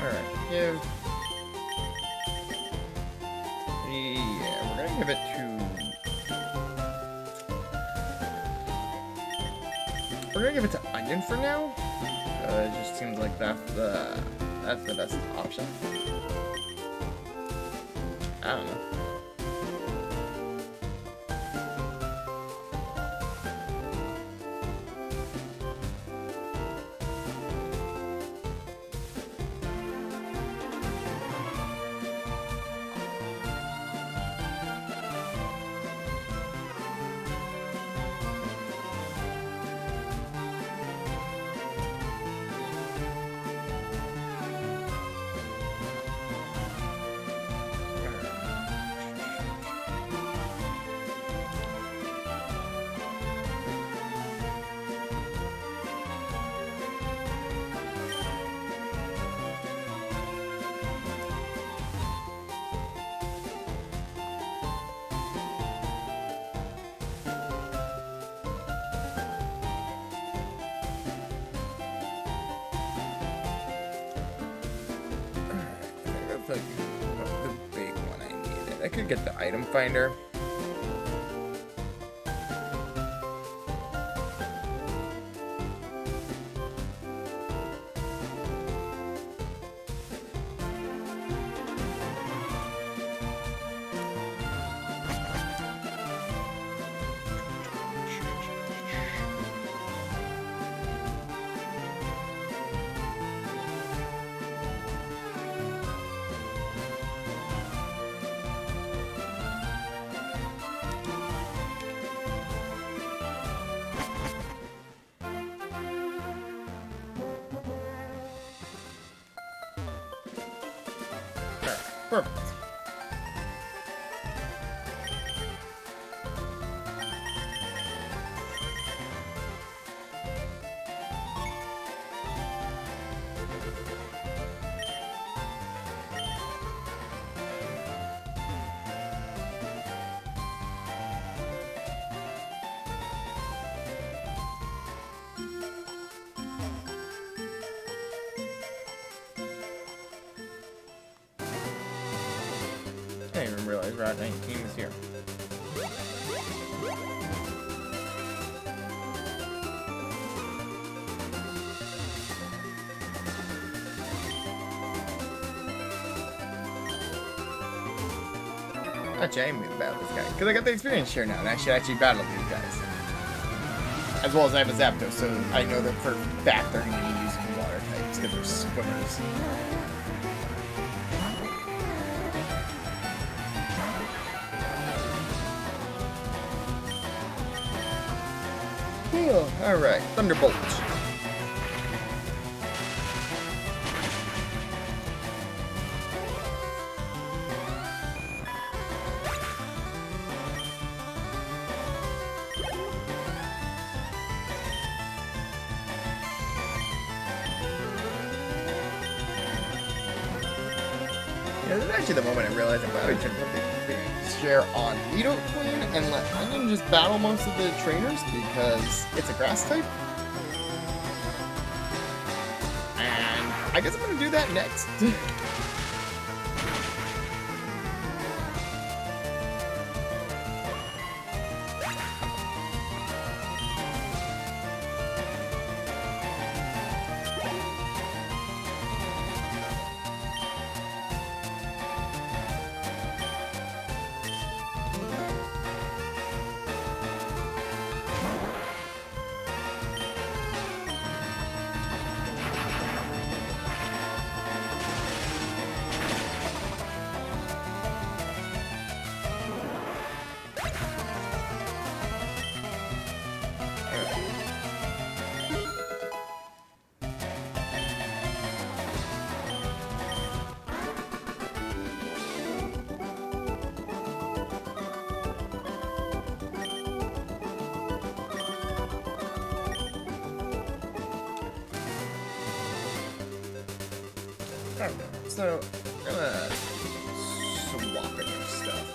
Speaker 1: Alright, give. Yeah, we're gonna give it to... We're gonna give it to Onion for now. It just seems like that's that's the best option. I don't know. Like the big one I needed. I could get the item finder. Perfect. I didn't even realize Route 19 was here. Actually, I am going to battle this guy, because I got the experience share now, and I should actually battle these guys. As well as I have a Zapdos, so I know that for a fact they're going to be using water types, because they're swimmers. Alright, Thunderbolt. Yeah, this is actually the moment I realized I'm probably trying to put the share on Nidoqueen and let Onion just battle most of the trainers because it's a grass type. And I guess I'm going to do that next. Okay, so I'm gonna swap in your stuff.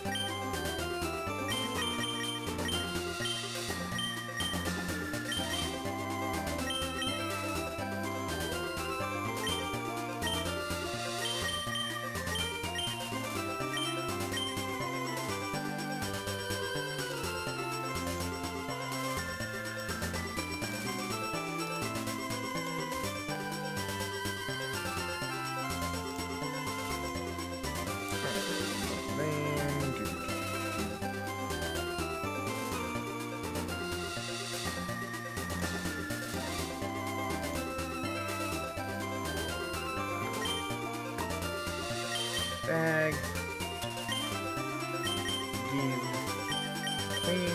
Speaker 1: bag. These clean.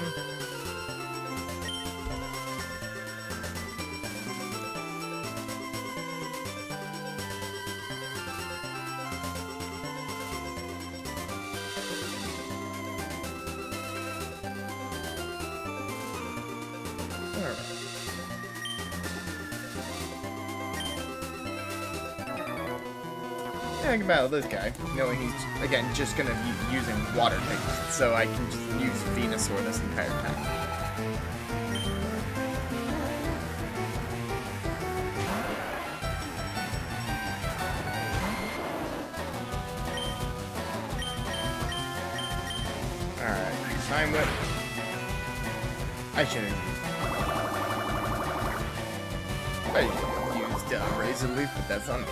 Speaker 1: Think about this guy, knowing he's, again, just gonna be using water things, so I can just use Venusaur this entire time. Alright, Time Whip. I should have used Razor Leaf, but that's on me.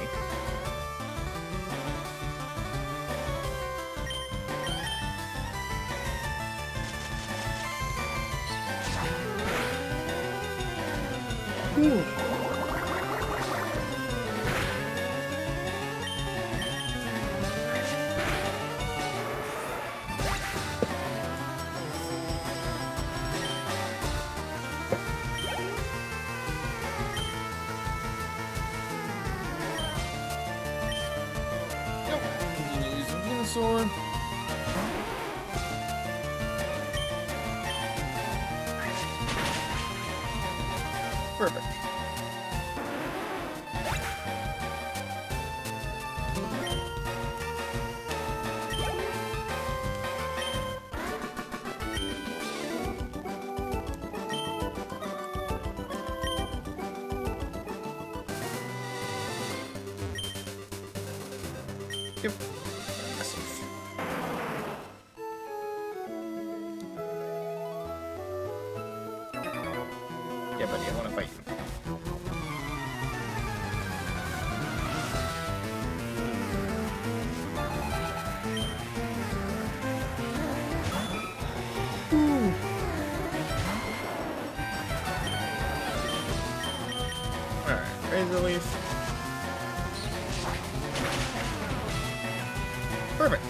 Speaker 1: Ooh. Nope. I'm gonna use a Venusaur. Perfect. Yep. Massive. Yeah, buddy, I want to fight you. Alright, Razor Leaf. Perfect.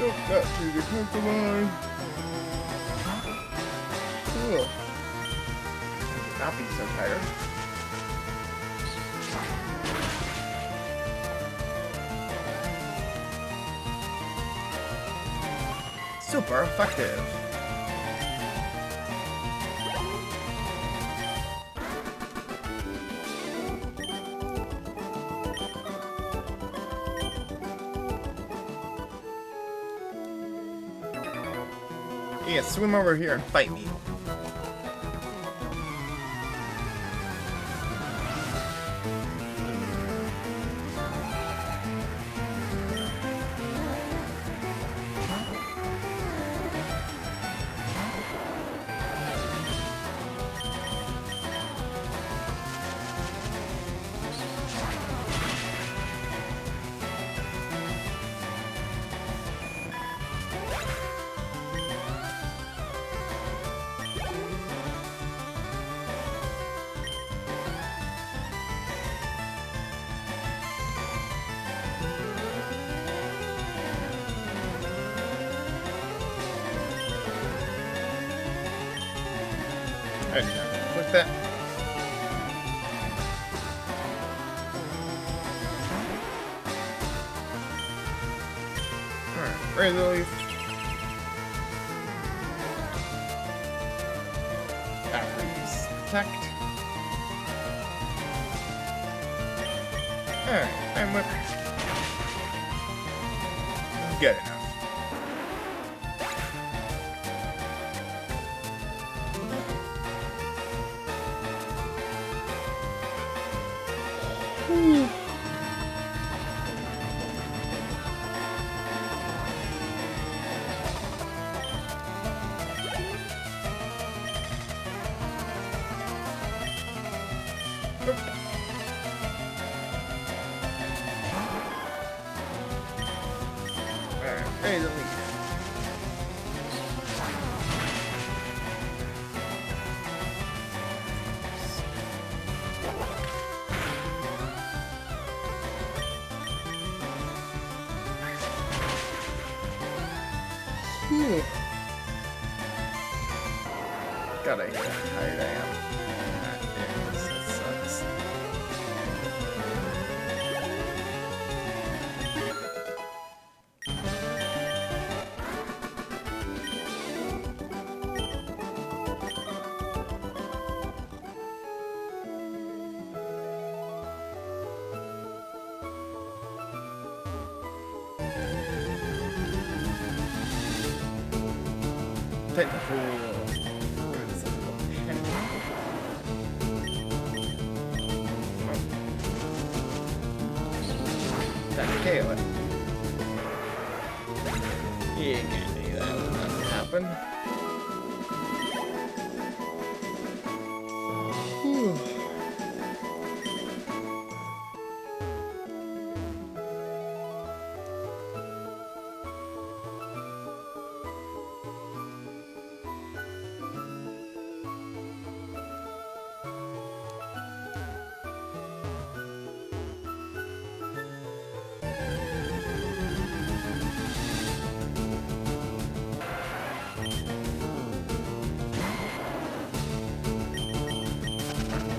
Speaker 1: Nope, not through the Pokemon. Cool. Not be so tired. Super effective. Yeah, swim over here and fight me. There you go. Click that. Alright, Razor Leaf. After he's attacked. Alright, Time Whip. Good enough. Alright, hey, the lead. God, I hate how tired I am. That sucks. Tentacle. Kayla. You can't do that. Nothing happen. Whew.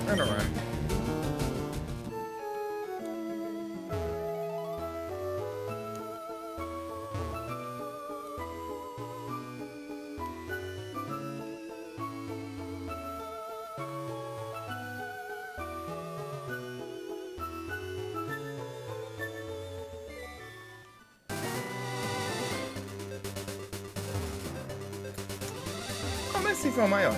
Speaker 1: Turn around. I'm gonna see on my own.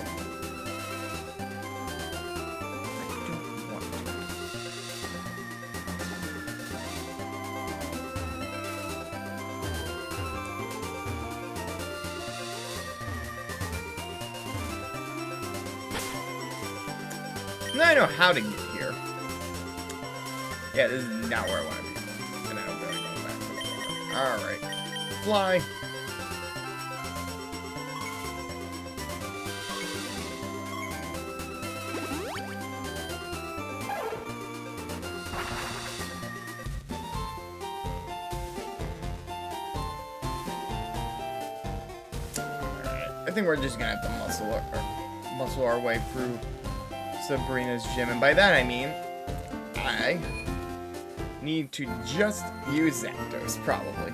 Speaker 1: Now I know how to get here. Yeah, this is not where I want to be. And I don't really go back. Alright. Fly. Alright. I think we're just gonna have to muscle our way through Sabrina's gym, and by that I mean I need to just use Zapdos, probably.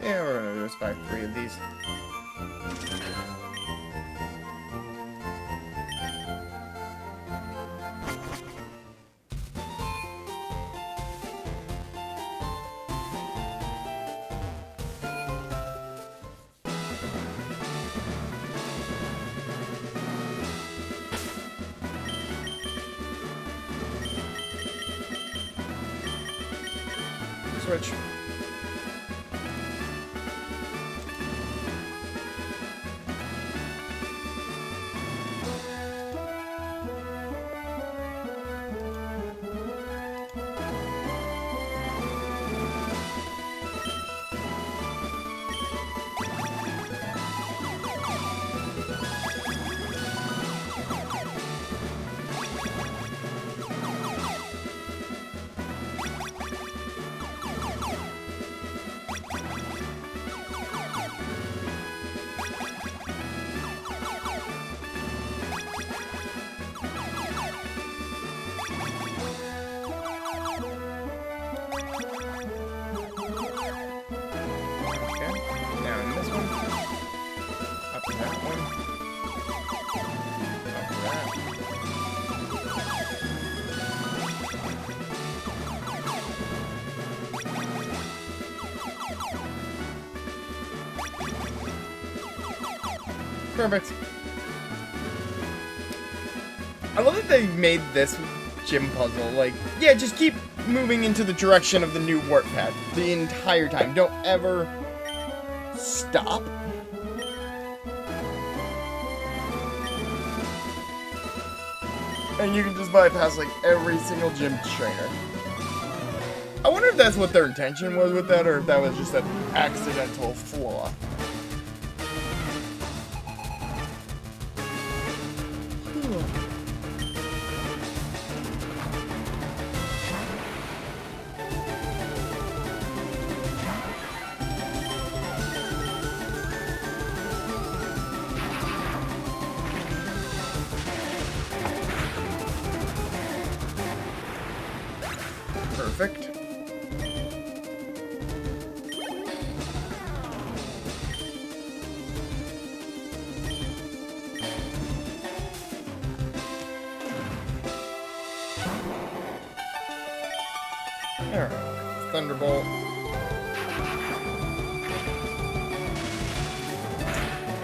Speaker 1: Yeah, we're gonna just buy 3 of these. Switch. Perfect. I love that they made this gym puzzle, like, yeah, just keep moving into the direction of the new warp pad the entire time. Don't ever stop. And you can just bypass, like, every single gym trainer. I wonder if that's what their intention was with that, or if that was just an accidental flaw. Perfect. Alright, Thunderbolt.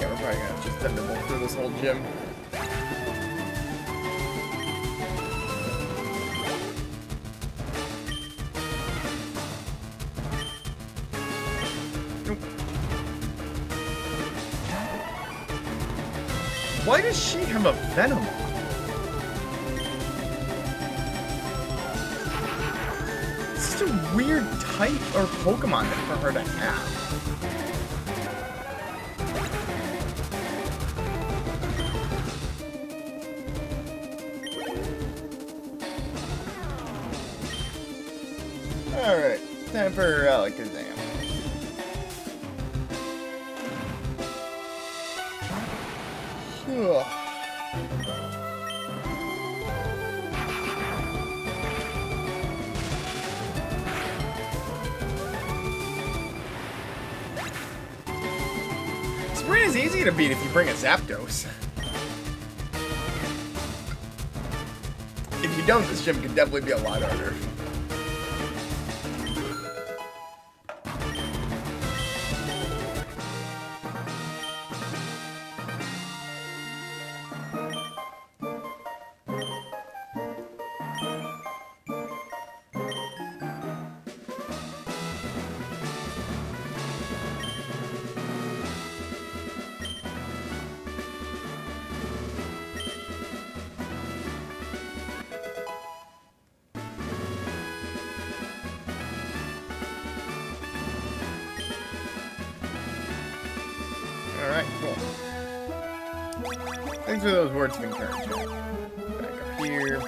Speaker 1: Yeah, we're probably gonna just Thunderbolt through this whole gym. Why does she have a Venomoth? It's such a weird type or Pokemon for her to have. Alright, time for Alakazam. Ugh. Sabrina's easy to beat if you bring a Zapdos. If you don't, this gym could definitely be a lot harder. Alright, cool. Thanks for those words of encouragement. Back up here.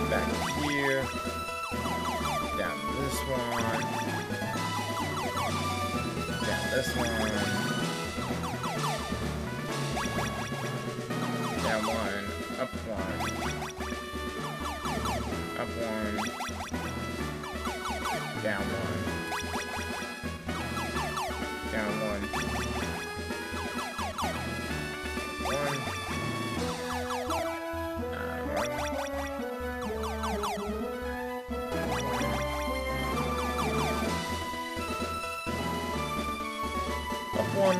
Speaker 1: Back up here. Down this one. Down this one. Down one. Up one. Up one. Down one. Down one. One. Up one.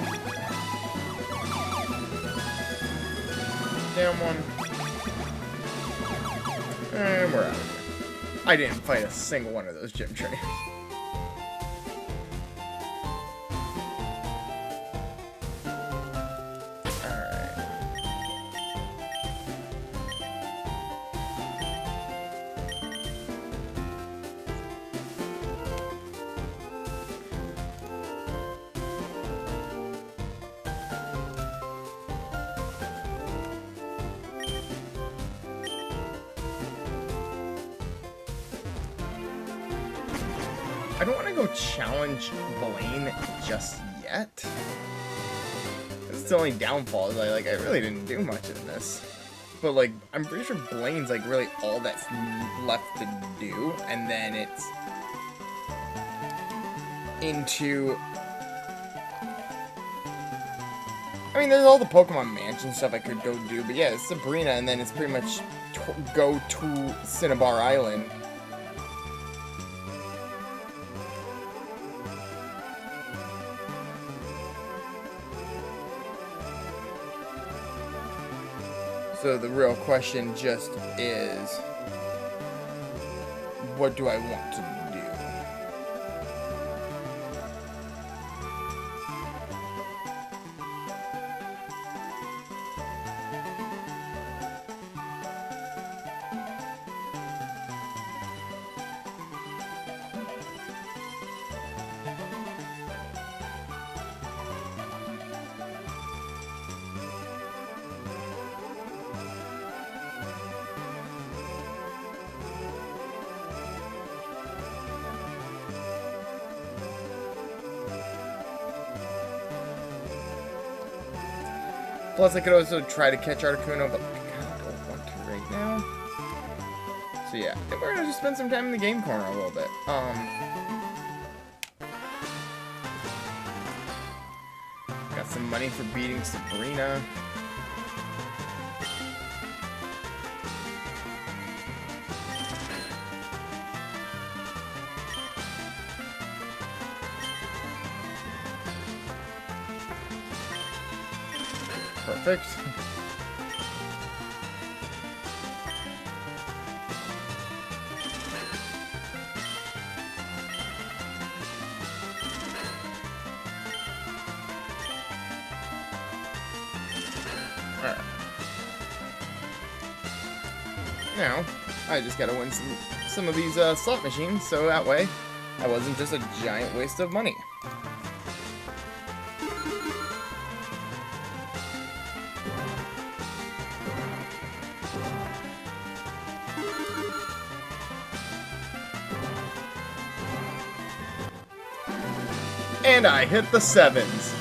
Speaker 1: Down one. And we're out of here. I didn't fight a single one of those gym trainers. I don't want to go challenge Blaine just yet. It's the only downfall is I really didn't do much in this. But like, I'm pretty sure Blaine's like really all that's left to do, and then it's into... I mean, there's all the Pokemon Mansion stuff I could go do, but yeah, it's Sabrina, and then it's pretty much go to Cinnabar Island. So the real question just is, what do I want to do? Plus, I could also try to catch Articuno, but I kind of don't want to right now. So yeah, I think we're gonna just spend some time in the game corner a little bit. Got some money for beating Sabrina. Perfect. Alright. Now, I just gotta win some of these slot machines, so that way that wasn't just a giant waste of money. And I hit the 7s.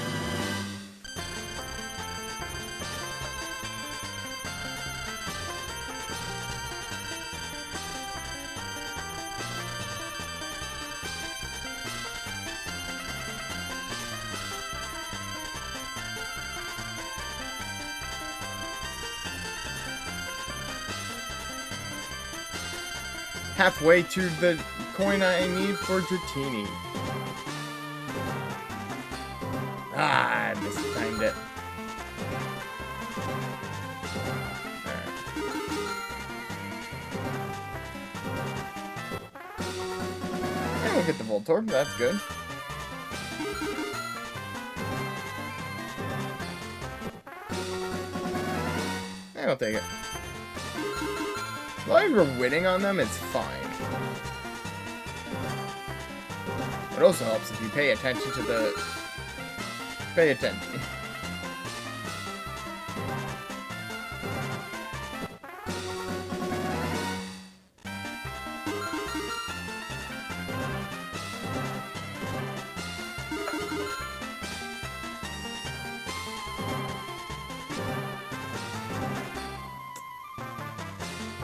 Speaker 1: Halfway to the coin I need for Dratini. Ah, I mistimed it. Alright. And we'll get the Voltorb, that's good. And I'll take it. As long as we're winning on them, it's fine. It also helps if you pay attention to the... Pay attention.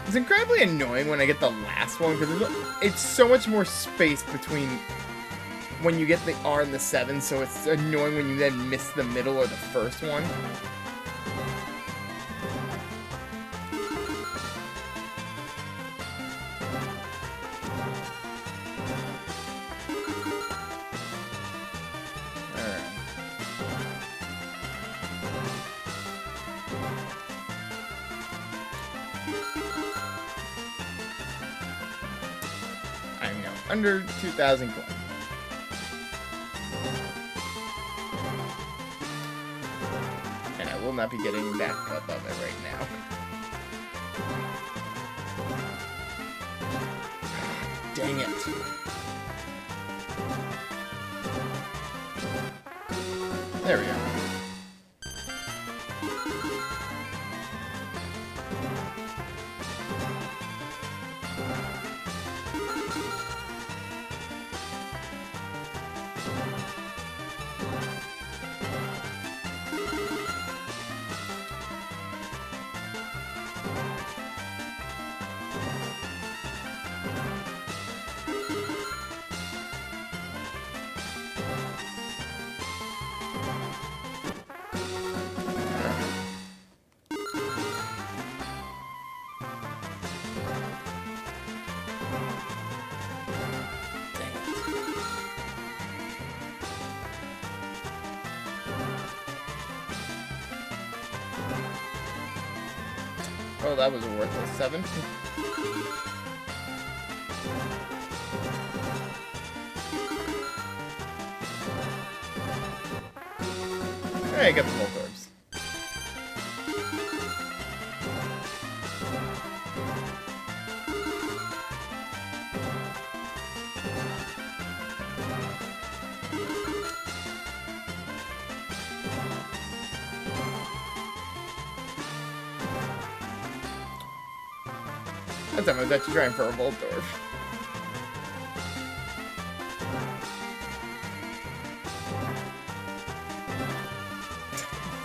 Speaker 1: It's incredibly annoying when I get the last one, because it's so much more space between when you get the R and the 7, so it's annoying when you then miss the middle or the first one. I'm now under 2,000 coins. And I will not be getting back above it right now. Dang it. There we go. Oh, that was a worthless 7. Hey, I got the Voltorbs. That time I was actually trying for a Voltorb.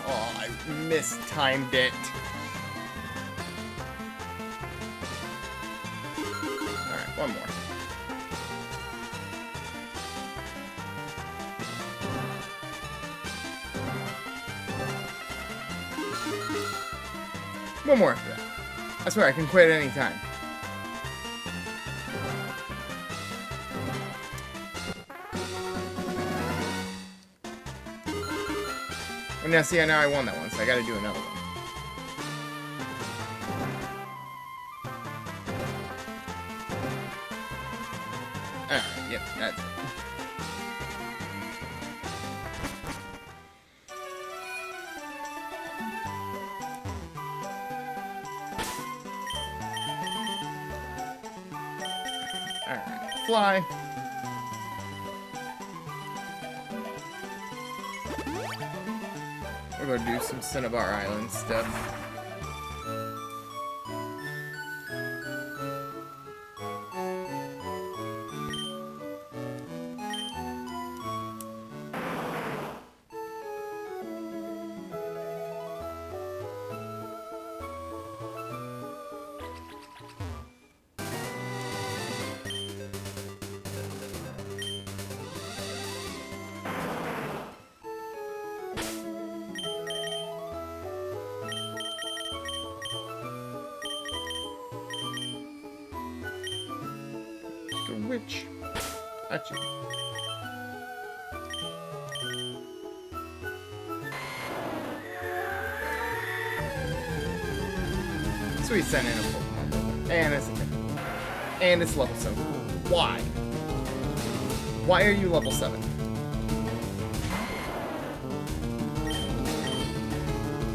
Speaker 1: Oh, I mistimed it. Alright, one more. One more after that. I swear, I can quit at any time. And now, see, now I won that one, so I gotta do another one. Alright, yep, that's it. Alright, fly. We're gonna do some Cinnabar Island stuff. Which actually Sweet sent in a Pokemon. And it's a thing. And it's level 7. Why? Why are you level 7?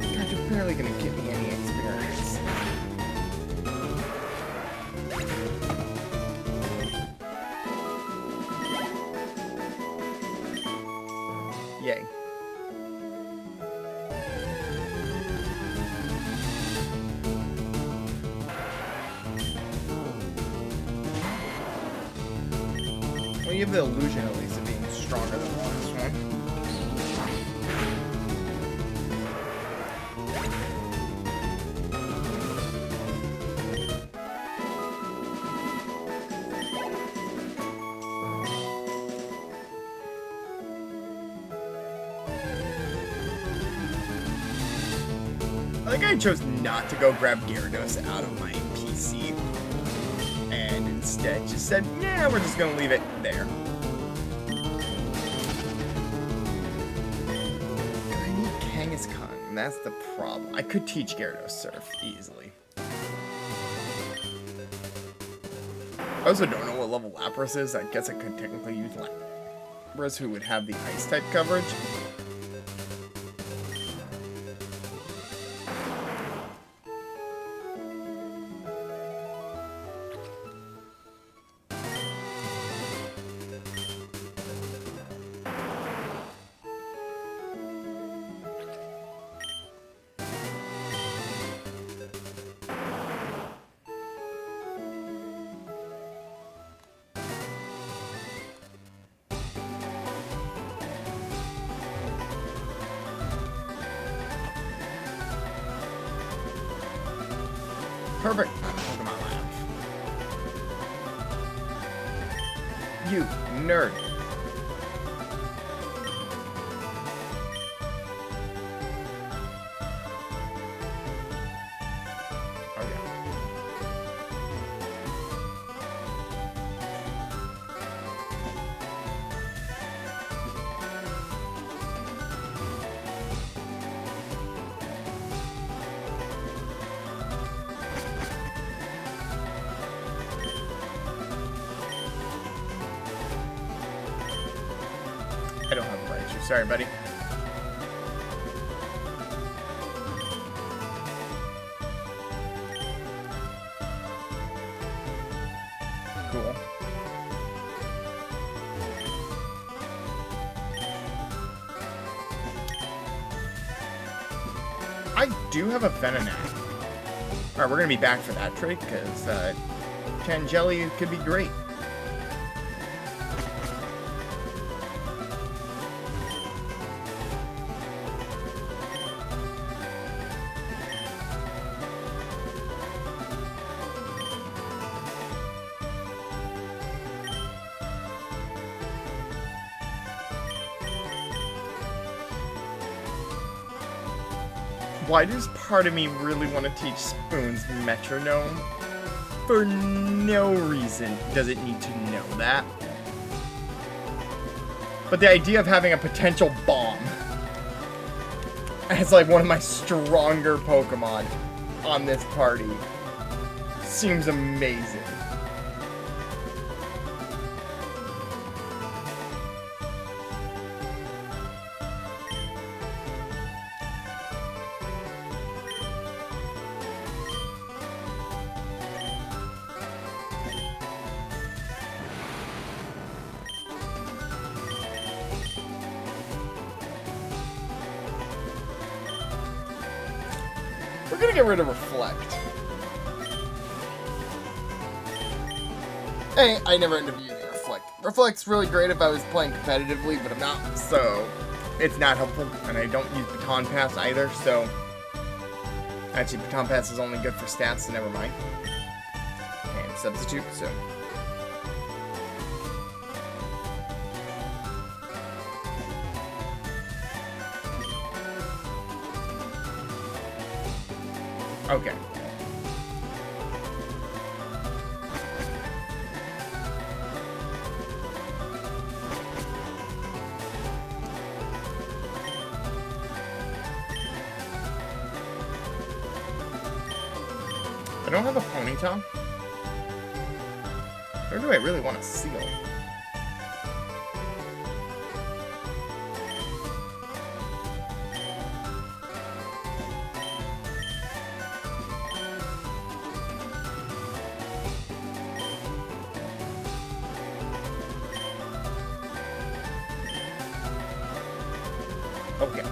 Speaker 1: God, you're barely gonna give me any experience. Yay. Well, you have the illusion at least of being stronger than the last one. I think I chose not to go grab Gyarados out of my PC, and instead just said, yeah, we're just gonna leave it there. I need Kangaskhan, and that's the problem. I could teach Gyarados Surf easily. I also don't know what level Lapras is. I guess I could technically use Lapras, who would have the Ice type coverage. Perfect. Pokemon Lab. You nerd. Oh yeah. sorry, buddy. Cool. I do have a Venonat. Alright, we're gonna be back for that trait, because, Tangeli could be great. Why does part of me really want to teach Spoons Metronome? For no reason does it need to know that. But the idea of having a potential bomb as like one of my stronger Pokemon on this party seems amazing. We're gonna get rid of Reflect. Hey, I never end up using Reflect. Reflect's really great if I was playing competitively, but I'm not, so it's not helpful. And I don't use Baton Pass either, so actually Baton Pass is only good for stats, so never mind. And Substitute, so okay. I don't have a Ponyta. Or do I really want a Seal? Okay.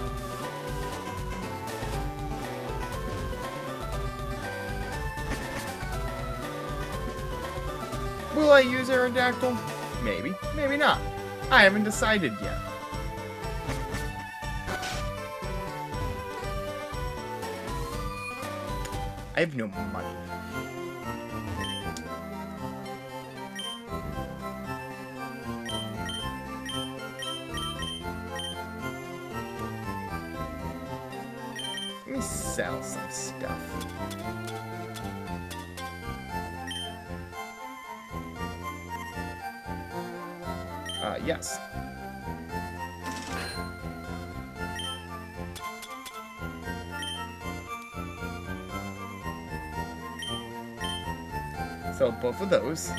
Speaker 1: Will I use Aerodactyl? Maybe. Maybe not. I haven't decided yet. I have no money. Let me sell some stuff. Yes. So both of those.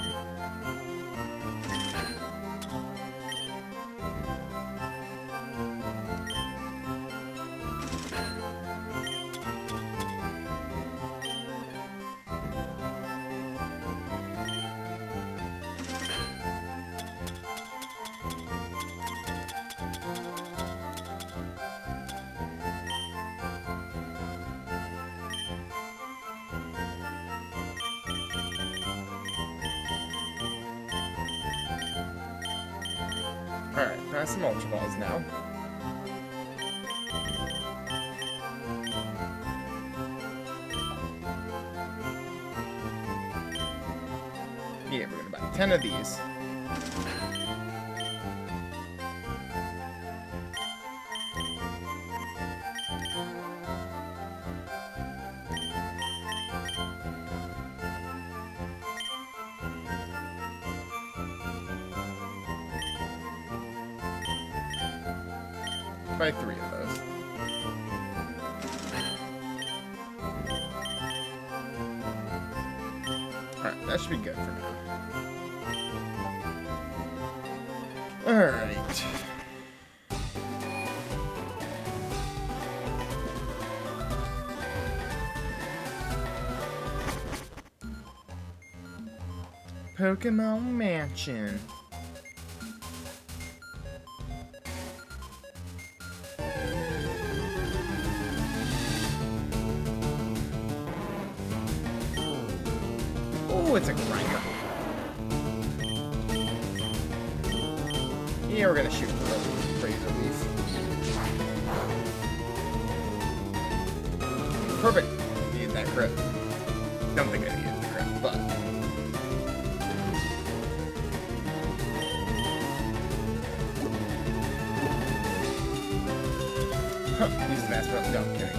Speaker 1: Alright, pass some Ultra Balls now. Yeah, we're gonna buy 10 of these. Buy 3 of those. Alright, that should be good for now. Alright. Pokemon Mansion. Oh, it's a grinder. Yeah, we're gonna shoot the Razor Leaf. Perfect. Need that crit. Don't think I needed the crit, but. Huh, use the mass spell. No, I'm kidding.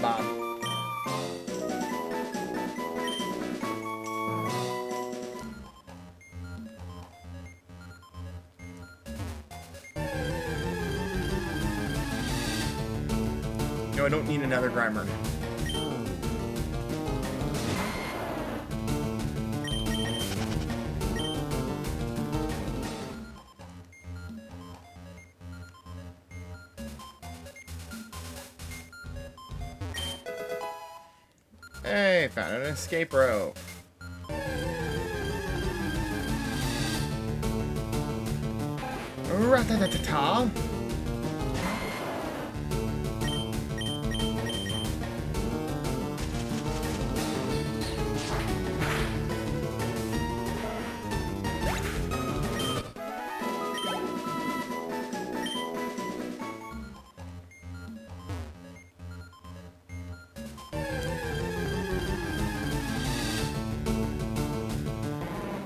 Speaker 1: Bob. No, I don't need another Grimer. Hey, found an escape rope. Ra-ta-ta-ta-ta.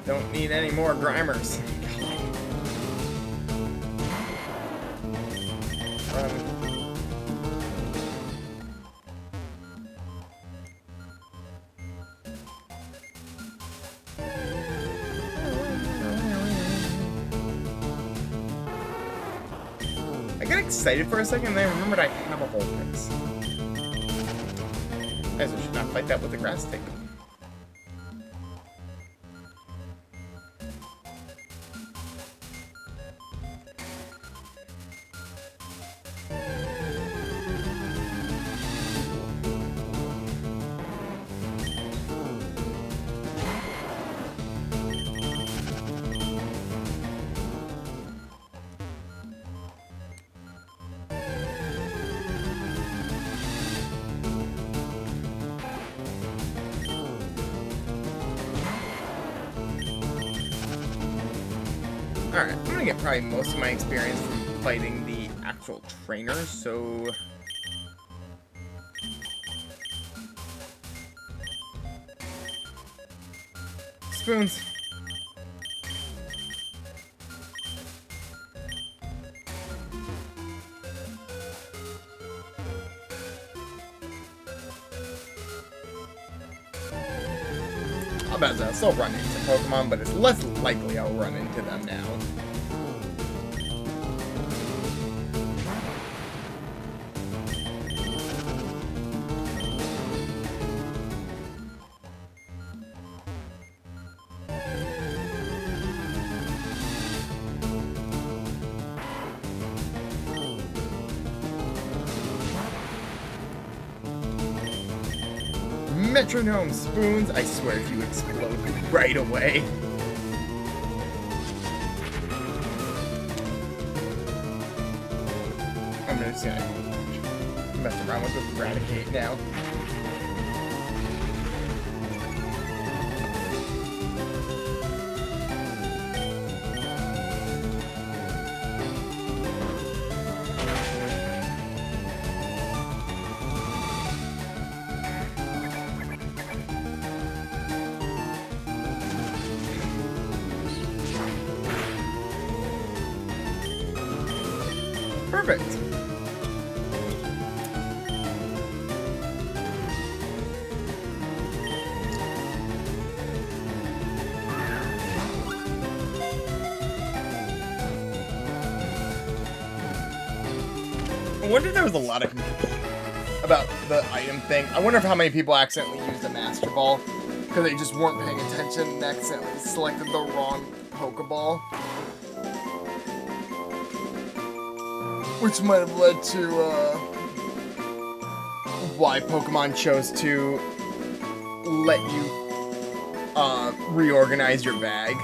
Speaker 1: Don't need any more Grimers. I got excited for a second and then I remembered I have a whole fix. Guys, I should not fight that with the grass stick. Alright, I'm gonna get probably most of my experience from fighting the actual trainers, so... Spoons. I'll bet I'll still run into Pokemon, but it's less likely I'll run into them now. Metronome Spoons, I swear if you explode right away. I'm just gonna mess around with Eradicate now. Perfect. wonder if there was a lot of confusion about the item thing. I wonder if how many people accidentally used a Master Ball because they just weren't paying attention and accidentally selected the wrong Pokeball. Which might have led to why Pokemon chose to let you reorganize your bag.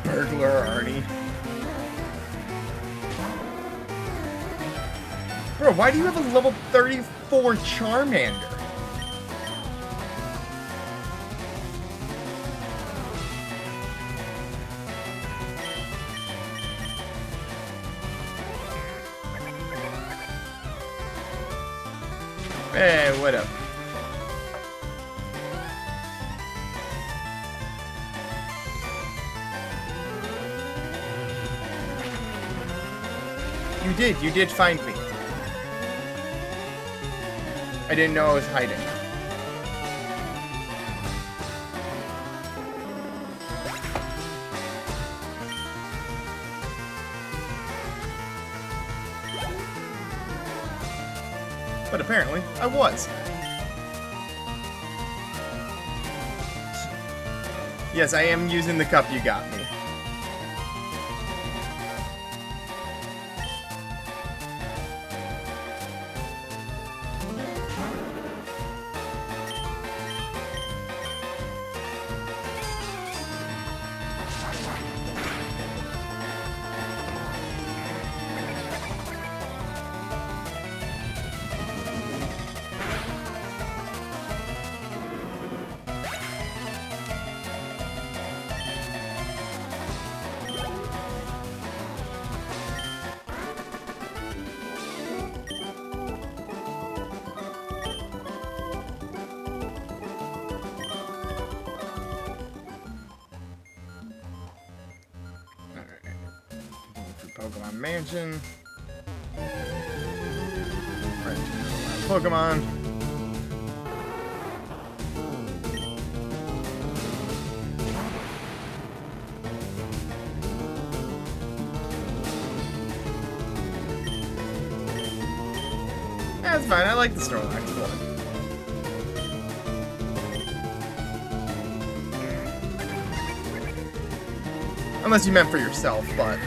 Speaker 1: Burglar Arnie. Bro, why do you have a level 34 Charmander? Eh, whatever. You did find me. I didn't know I was hiding. But apparently, I was. Yes, I am using the cup you got me. Pokemon Mansion. Pokemon. That's fine. I like the Snorlax one. Unless you meant for yourself, but...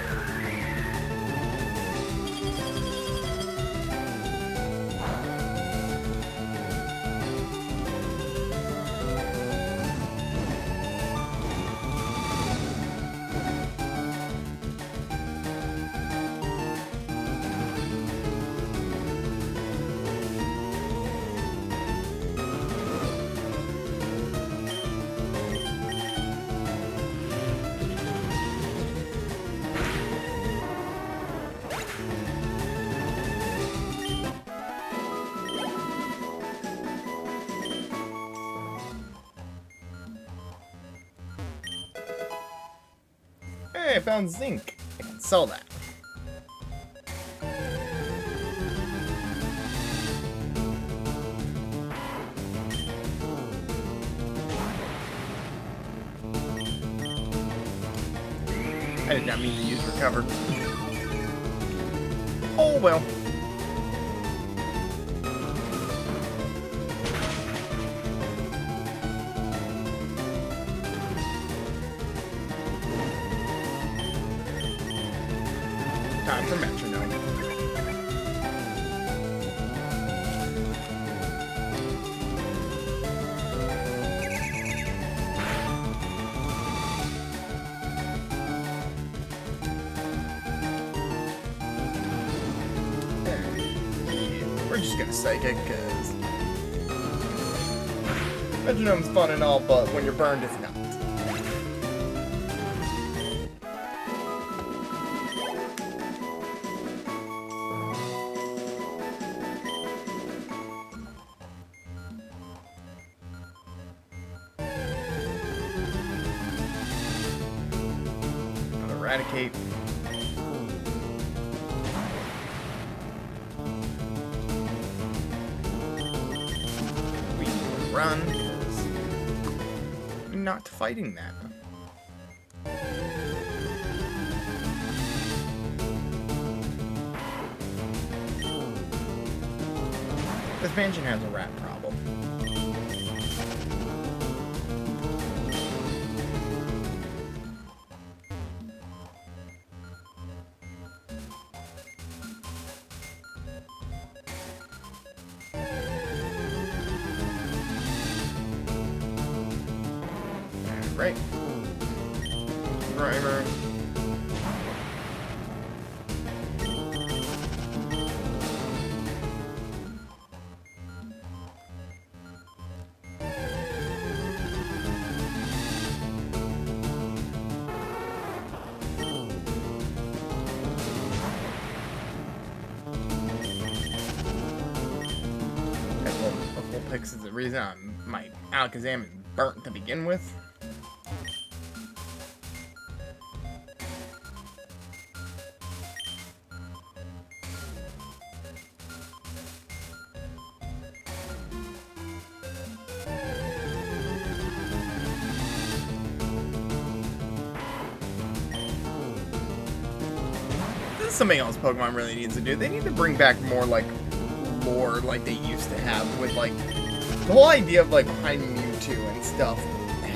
Speaker 1: Hey, I found zinc. I can sell that. I did not mean to use recover. Oh well. Time for metronome. We're just gonna psychic, because metronome's fun and all, but when you're burned, it's not. Eradicate. We can run. Not fighting that. This mansion has a rat problem. Right. Driver. Vulpix is the reason my Alakazam is burnt to begin with. This is something else Pokemon really needs to do. They need to bring back more, like, lore like they used to have with, like, the whole idea of, like, behind Mewtwo and stuff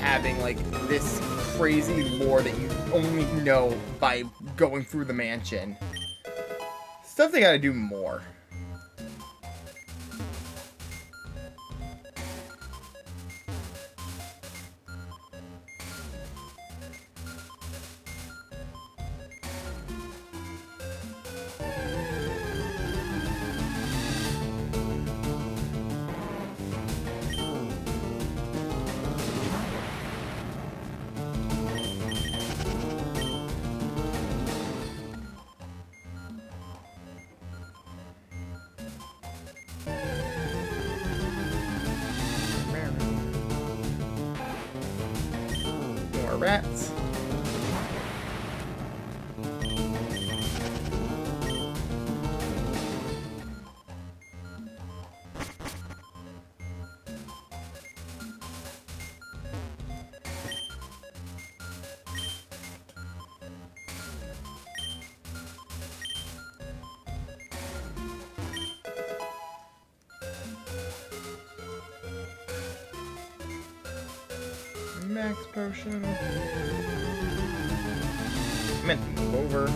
Speaker 1: having, like, this crazy lore that you only know by going through the mansion. Stuff they gotta do more. More rats. Max potion. Meant to move over.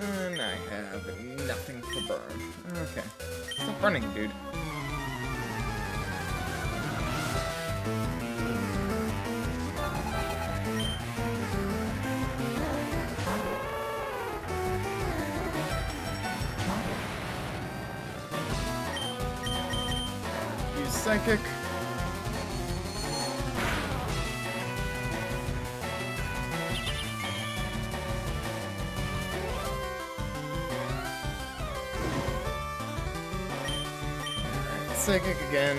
Speaker 1: And I have nothing for burn. Okay. Stop running, dude. Use Psychic. Psychic again.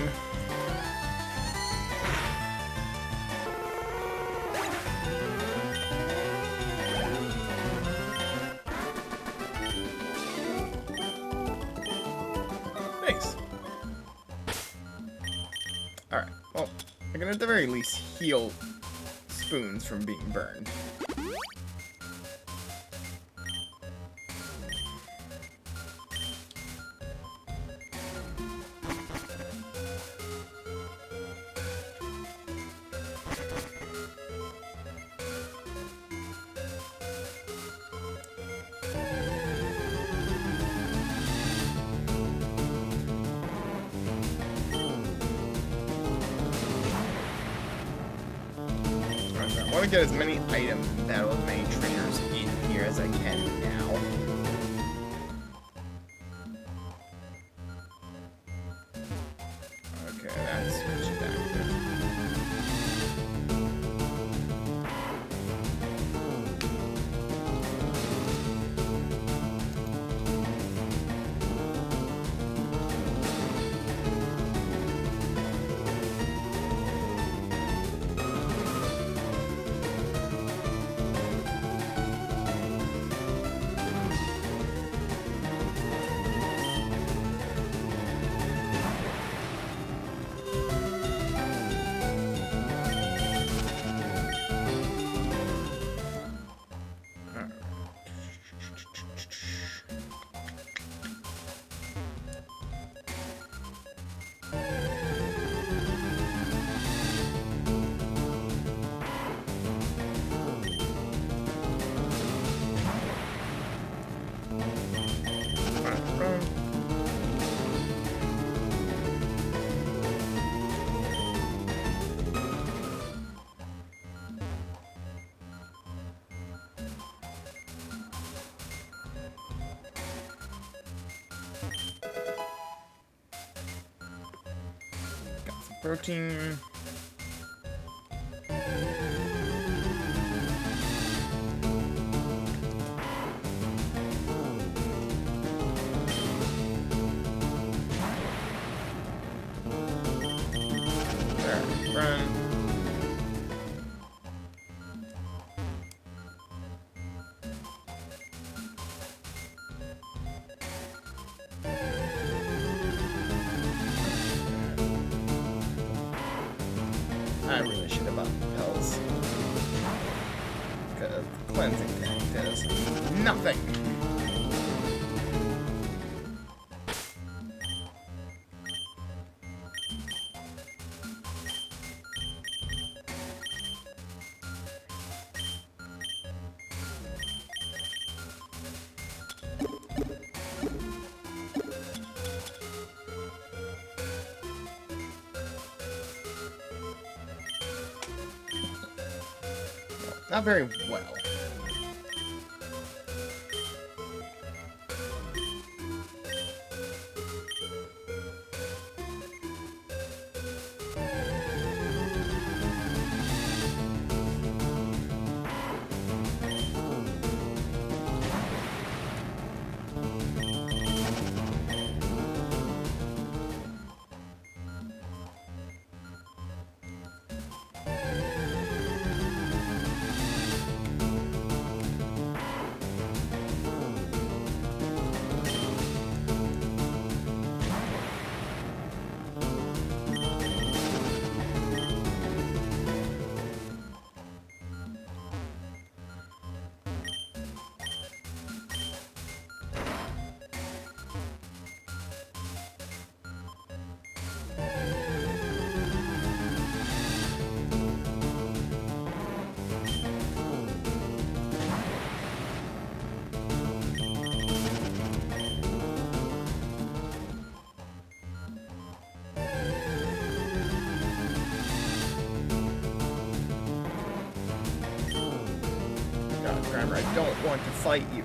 Speaker 1: Nice. Alright, well, I can at the very least heal Spoons from being burned. I want to get as many items and battle as many trainers in here as I can now. Protein. There, run. I really should have bought pills. Because cleansing tank does nothing. Not very well. God, Grammar, I don't want to fight you.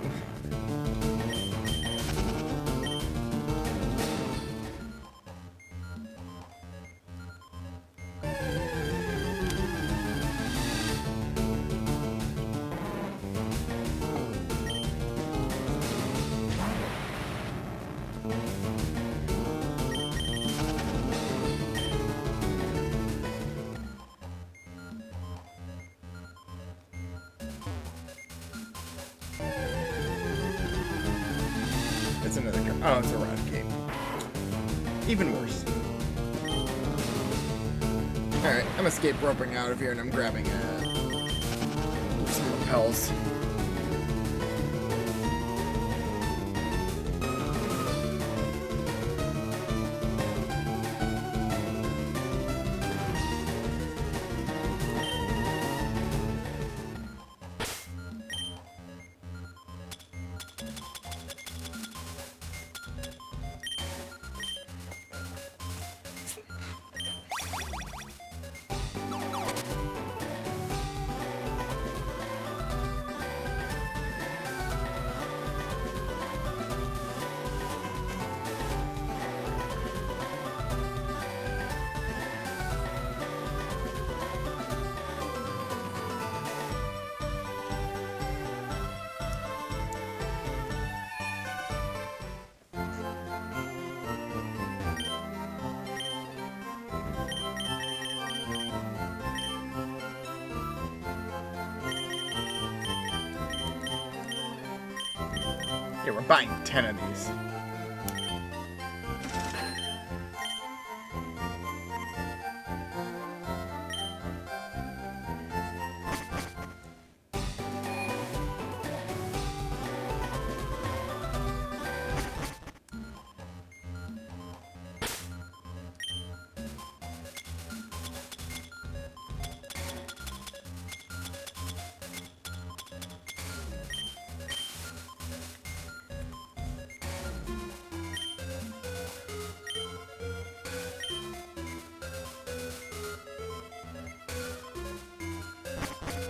Speaker 1: It's another guy. Oh, it's a Eradicate. Even worse. Alright, I'm escape roping out of here and I'm grabbing some repels. Yeah, we're buying 10 of these.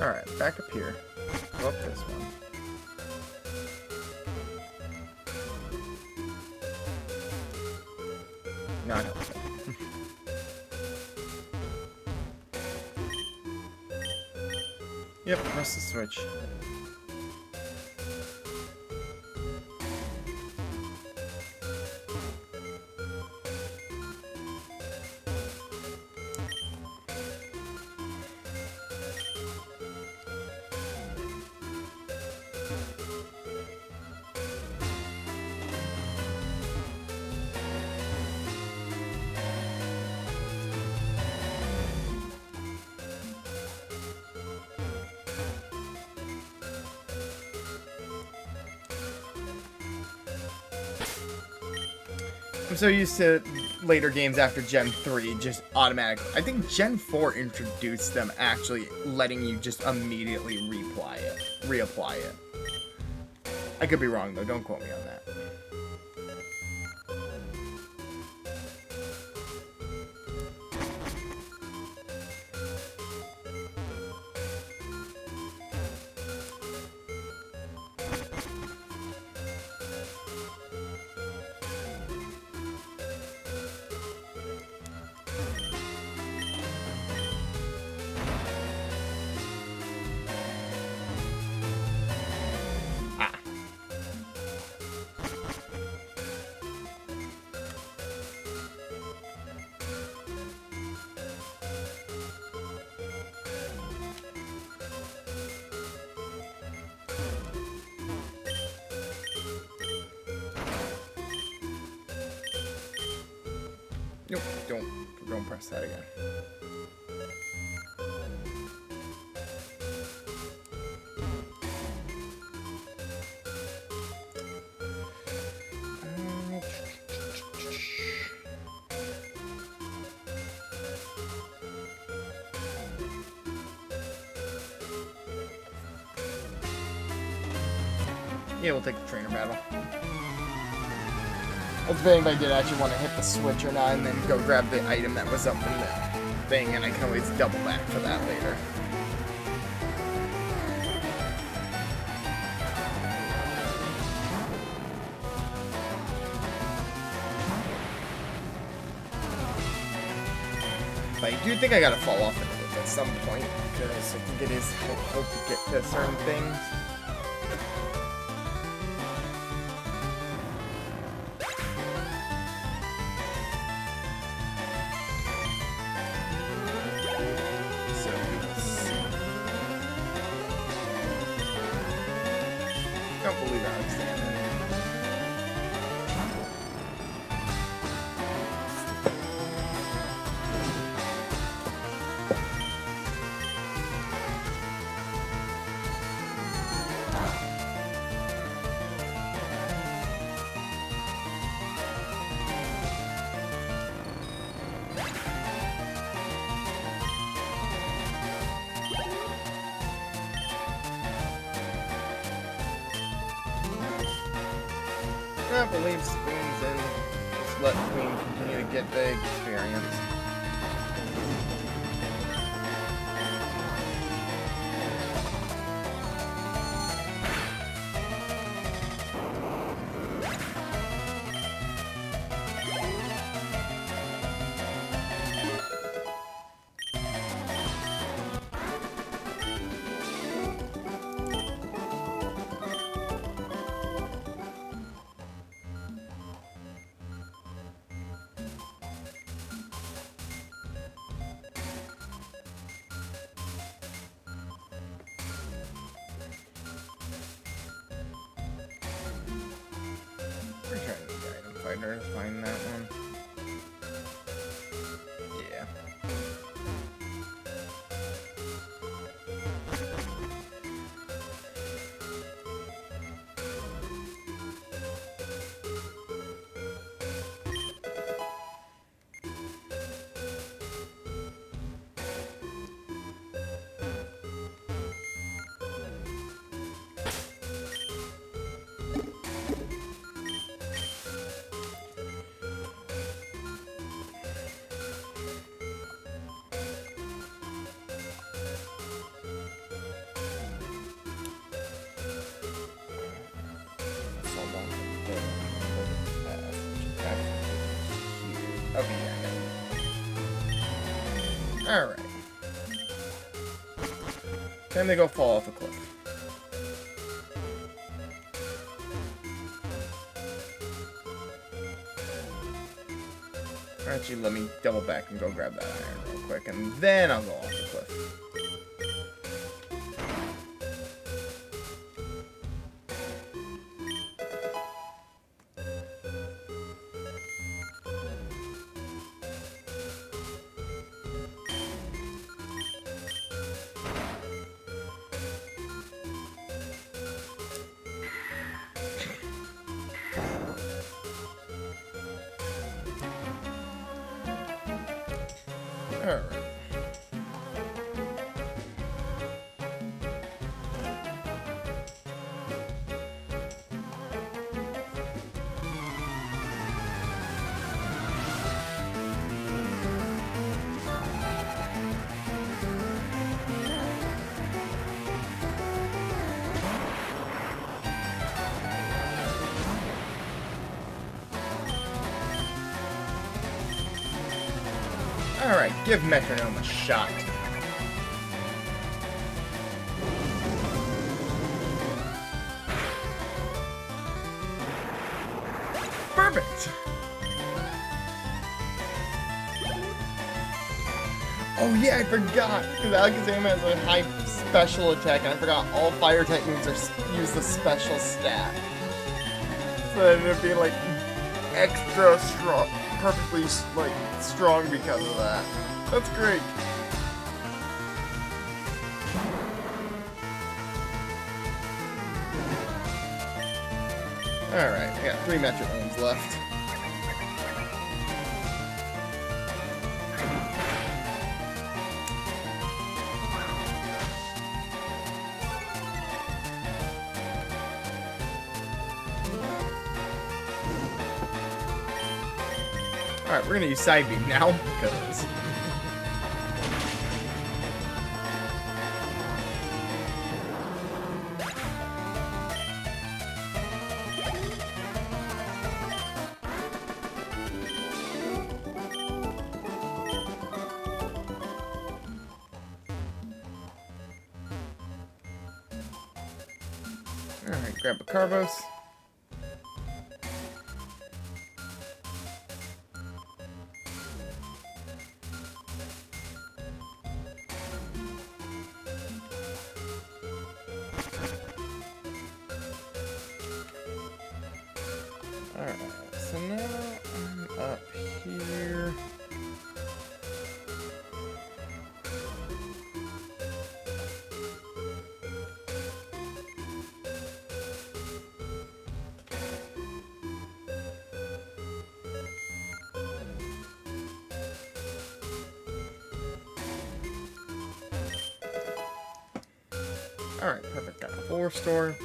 Speaker 1: Alright, back up here. Go up this one. Not helpful. Yep, press the switch. I'm so used to later games after Gen 3 just automatically. I think Gen 4 introduced them actually letting you just immediately reapply it. I could be wrong though, don't quote me on that. Nope, don't press that again. Yeah, we'll take the trainer battle. Let's bet if I did actually want to hit the switch or not, and then go grab the item that was up in the thing, and I can always double back for that later. But I do think I gotta fall off a cliff at some point, because I think it is helpful to get to certain things. I don't believe Alexander. I believe Spoon's in. Just let Queen continue to get the experience. Finder, find that one. Yeah. Okay, yeah, I got it. Alright. Time to go fall off a cliff. Actually, let me double back and go grab that iron real quick, and then I'll go off the cliff. Alright. Alright, give Metronome a shot. Perfect! Oh yeah, I forgot! Because Alakazam has a high special attack, and I forgot all fire type moves use the special stat. So it ended up being like extra strong, perfectly like strong because of that. That's great. Alright, I got 3 Metronomes left. Alright, we're gonna use Side Beam now, because... Alright, grab a Carvos. Alright, so now I'm up here. Alright, perfect. Got a full restore.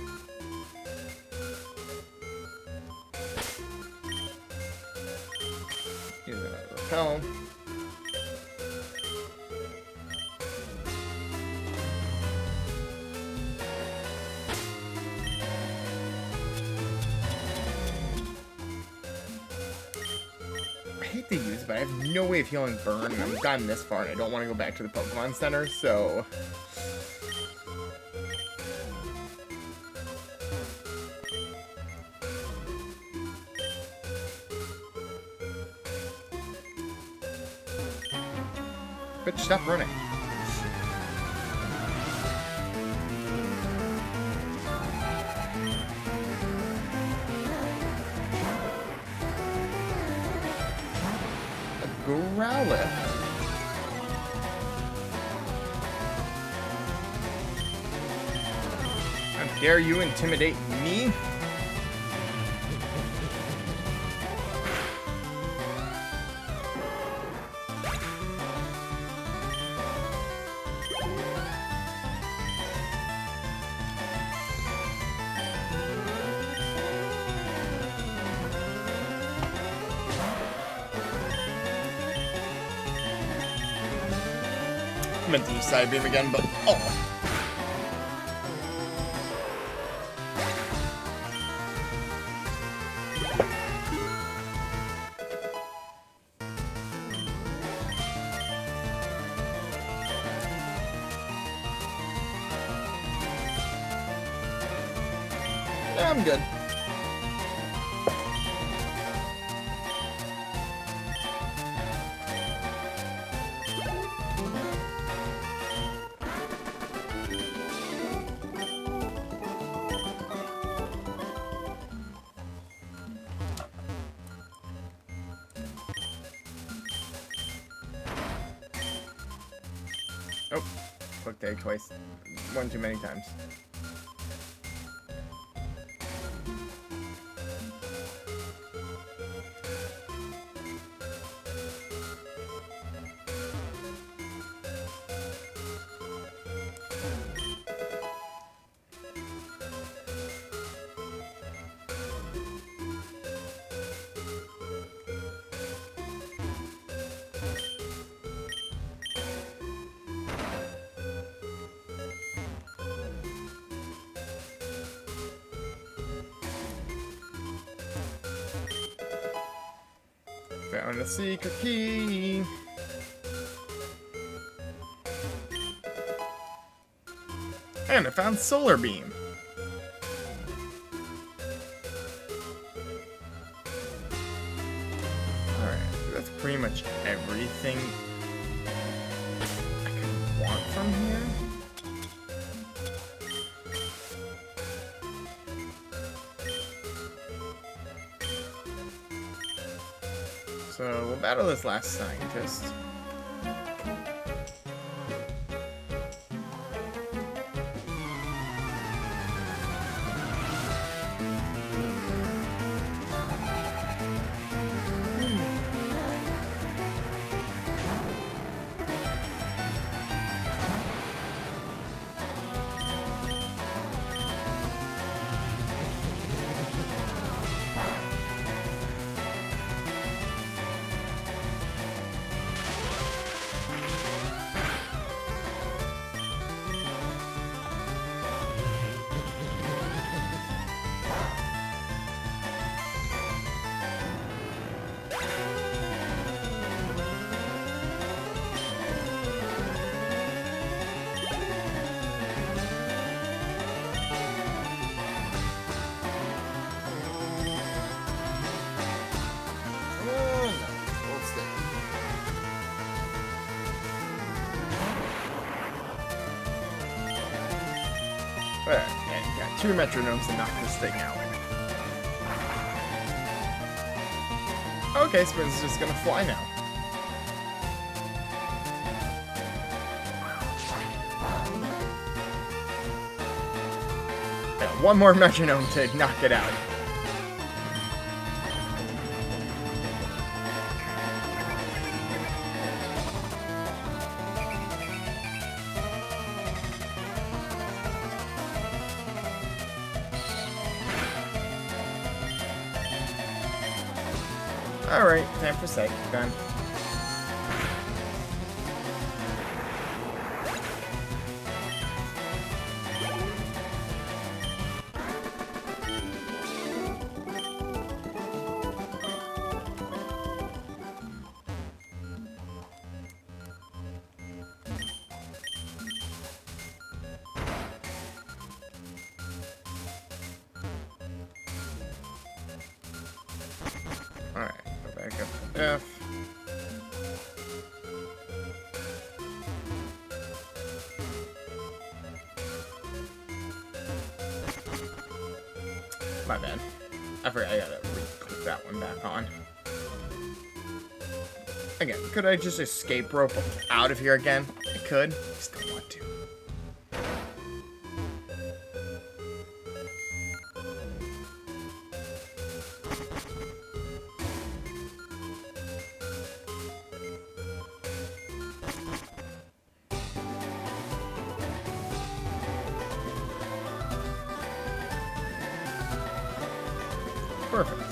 Speaker 1: Use another repel. I hate to use it, but I have no way of healing Burn, and I've gotten this far, and I don't want to go back to the Pokemon Center, so... Bitch, stop running. A Growlithe. How dare you intimidate me? I meant to use Side Beam again, but oh. Yeah, I'm good. Oh, clicked egg twice. One too many times. Found a secret key. And I found Solar Beam. Alright, that's pretty much everything I could want from here. So, we'll battle this last scientist. Yeah, 2 metronomes to knock this thing out. Okay, Spin's just gonna fly now. Yeah, 1 more metronome to knock it out. Alright, time for Psychic Gun. Alright, go back up to F. My bad. I forgot I gotta re-click that one back on. Again, could I just escape rope out of here again? I could. I just don't want to. Perfect.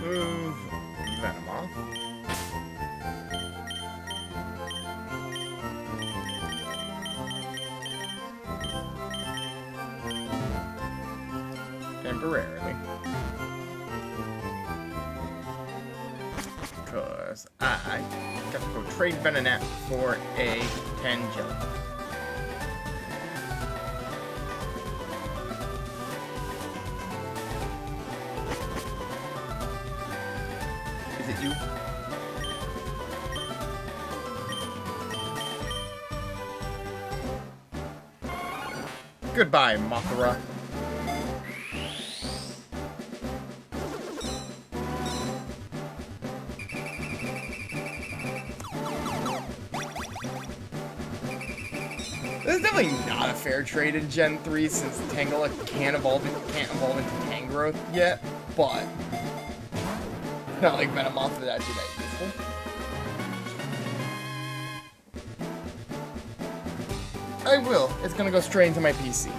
Speaker 1: remove Venomoth. Temporarily. Because I got to go trade Venonat for a Tangela. Is it you? Goodbye, Mothra. This is definitely not a fair trade in Gen 3 since Tangela can't evolve into Tangrowth yet, but not like Venomoth is actually that useful. I will. It's gonna go straight into my PC.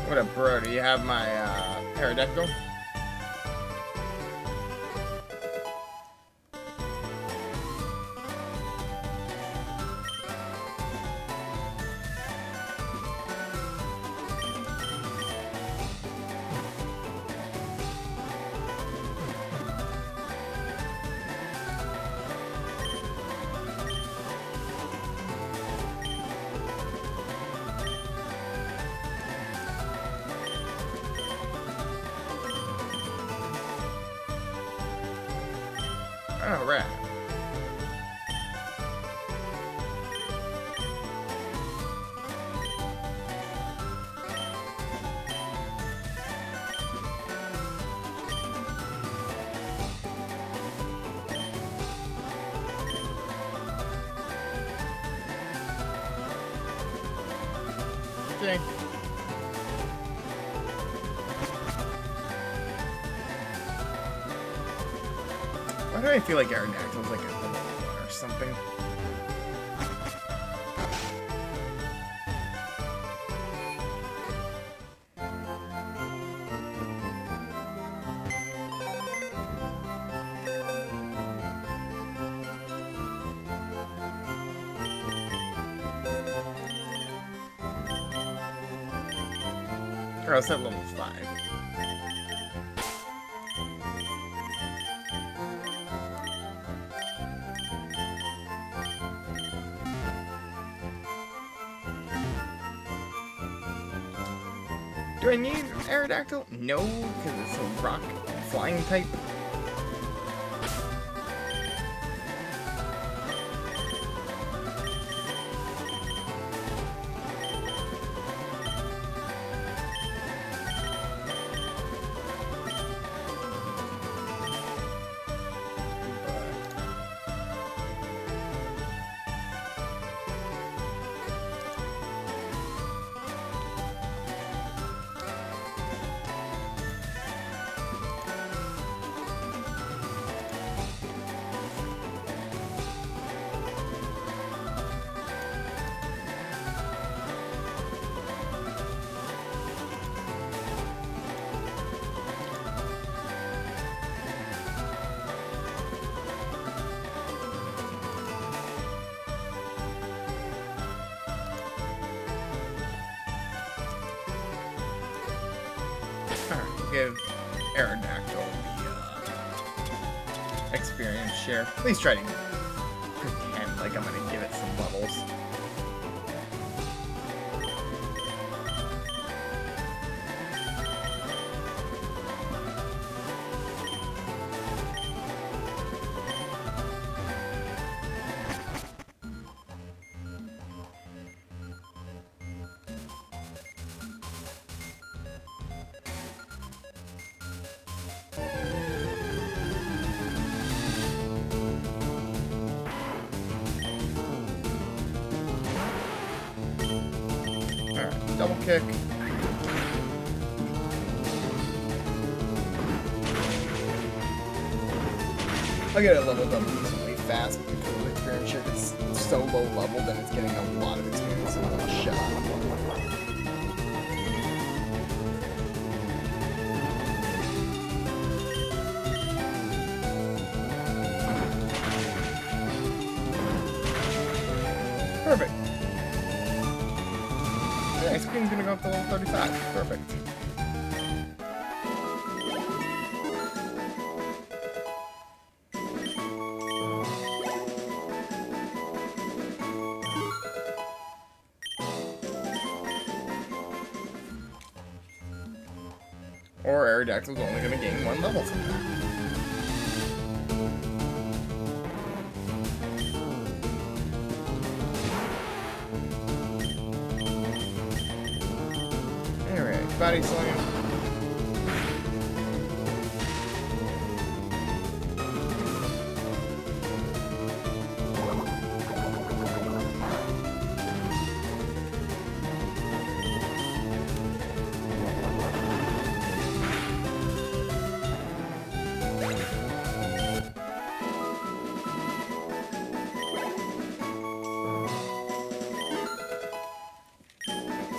Speaker 1: What up, bro? Do you have my Aerodactyl? All right. Okay. Why do I feel like Aerodactyl's like a level 1 or something? Or else at level 5. Do I need Aerodactyl? No, because it's a rock flying type. Give Aerodactyl the experience share. At least try to pretend like I'm gonna give it some levels. Double kick. I get it leveled up decently fast because the experience share is so low leveled and it's getting a lot of experience in one shot. Perfect. The ice cream's gonna go up to level 35. Perfect. Or Aerodactyl's only gonna gain 1 level from that. Alright, body slam.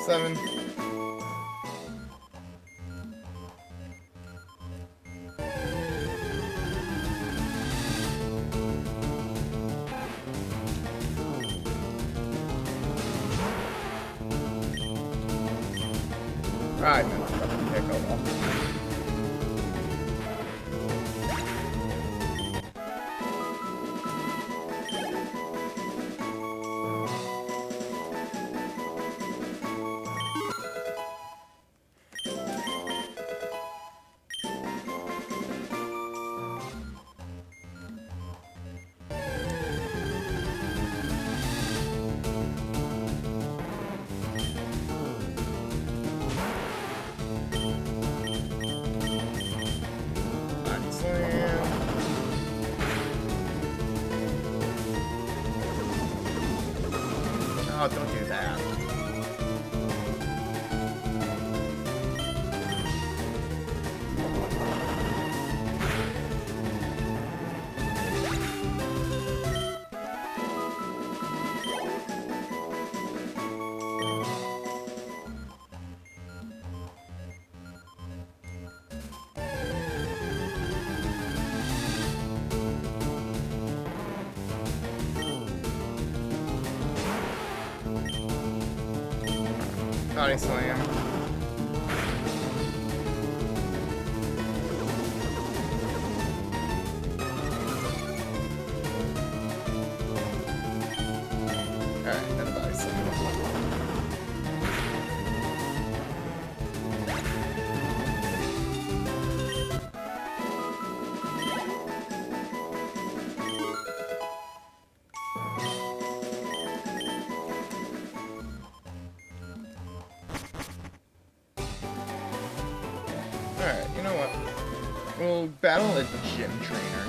Speaker 1: Seven. Alright, man. Okay, go well. Oh, don't do that. Body slam. Alright, and a body slam. Alright, you know what? We'll battle as the gym trainer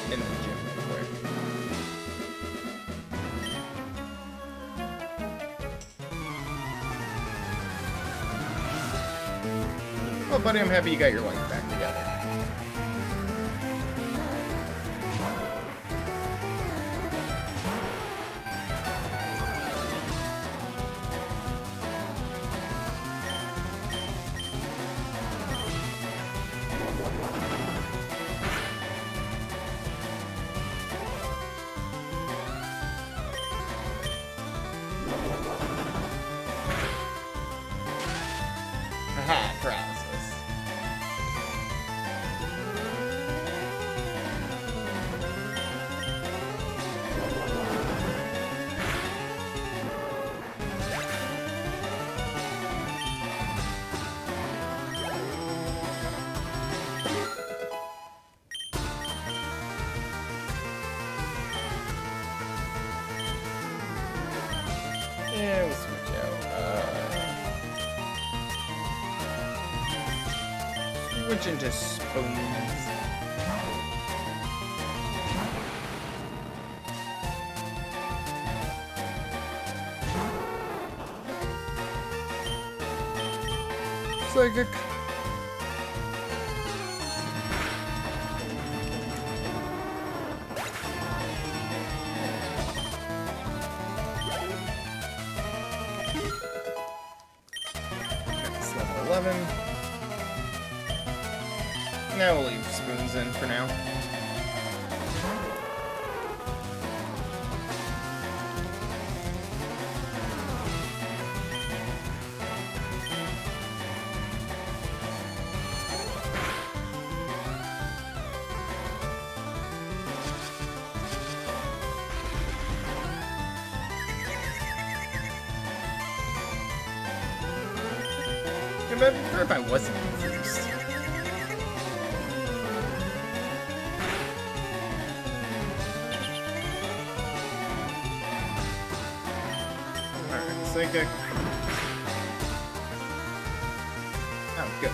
Speaker 1: in the gym real quick. Well, buddy, I'm happy you got your life back together. Aha, paralysis. Yeah, we'll switch out. Switch into spoons. Psychic. 11. Now we'll leave spoons in for now. But I'd prefer if I wasn't confused. Alright, Psychic. Oh, good.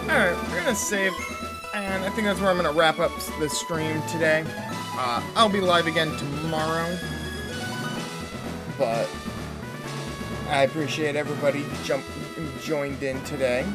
Speaker 1: Alright, we're gonna save, and I think that's where I'm gonna wrap up the stream today. I'll be live again tomorrow, but I appreciate everybody joined in today.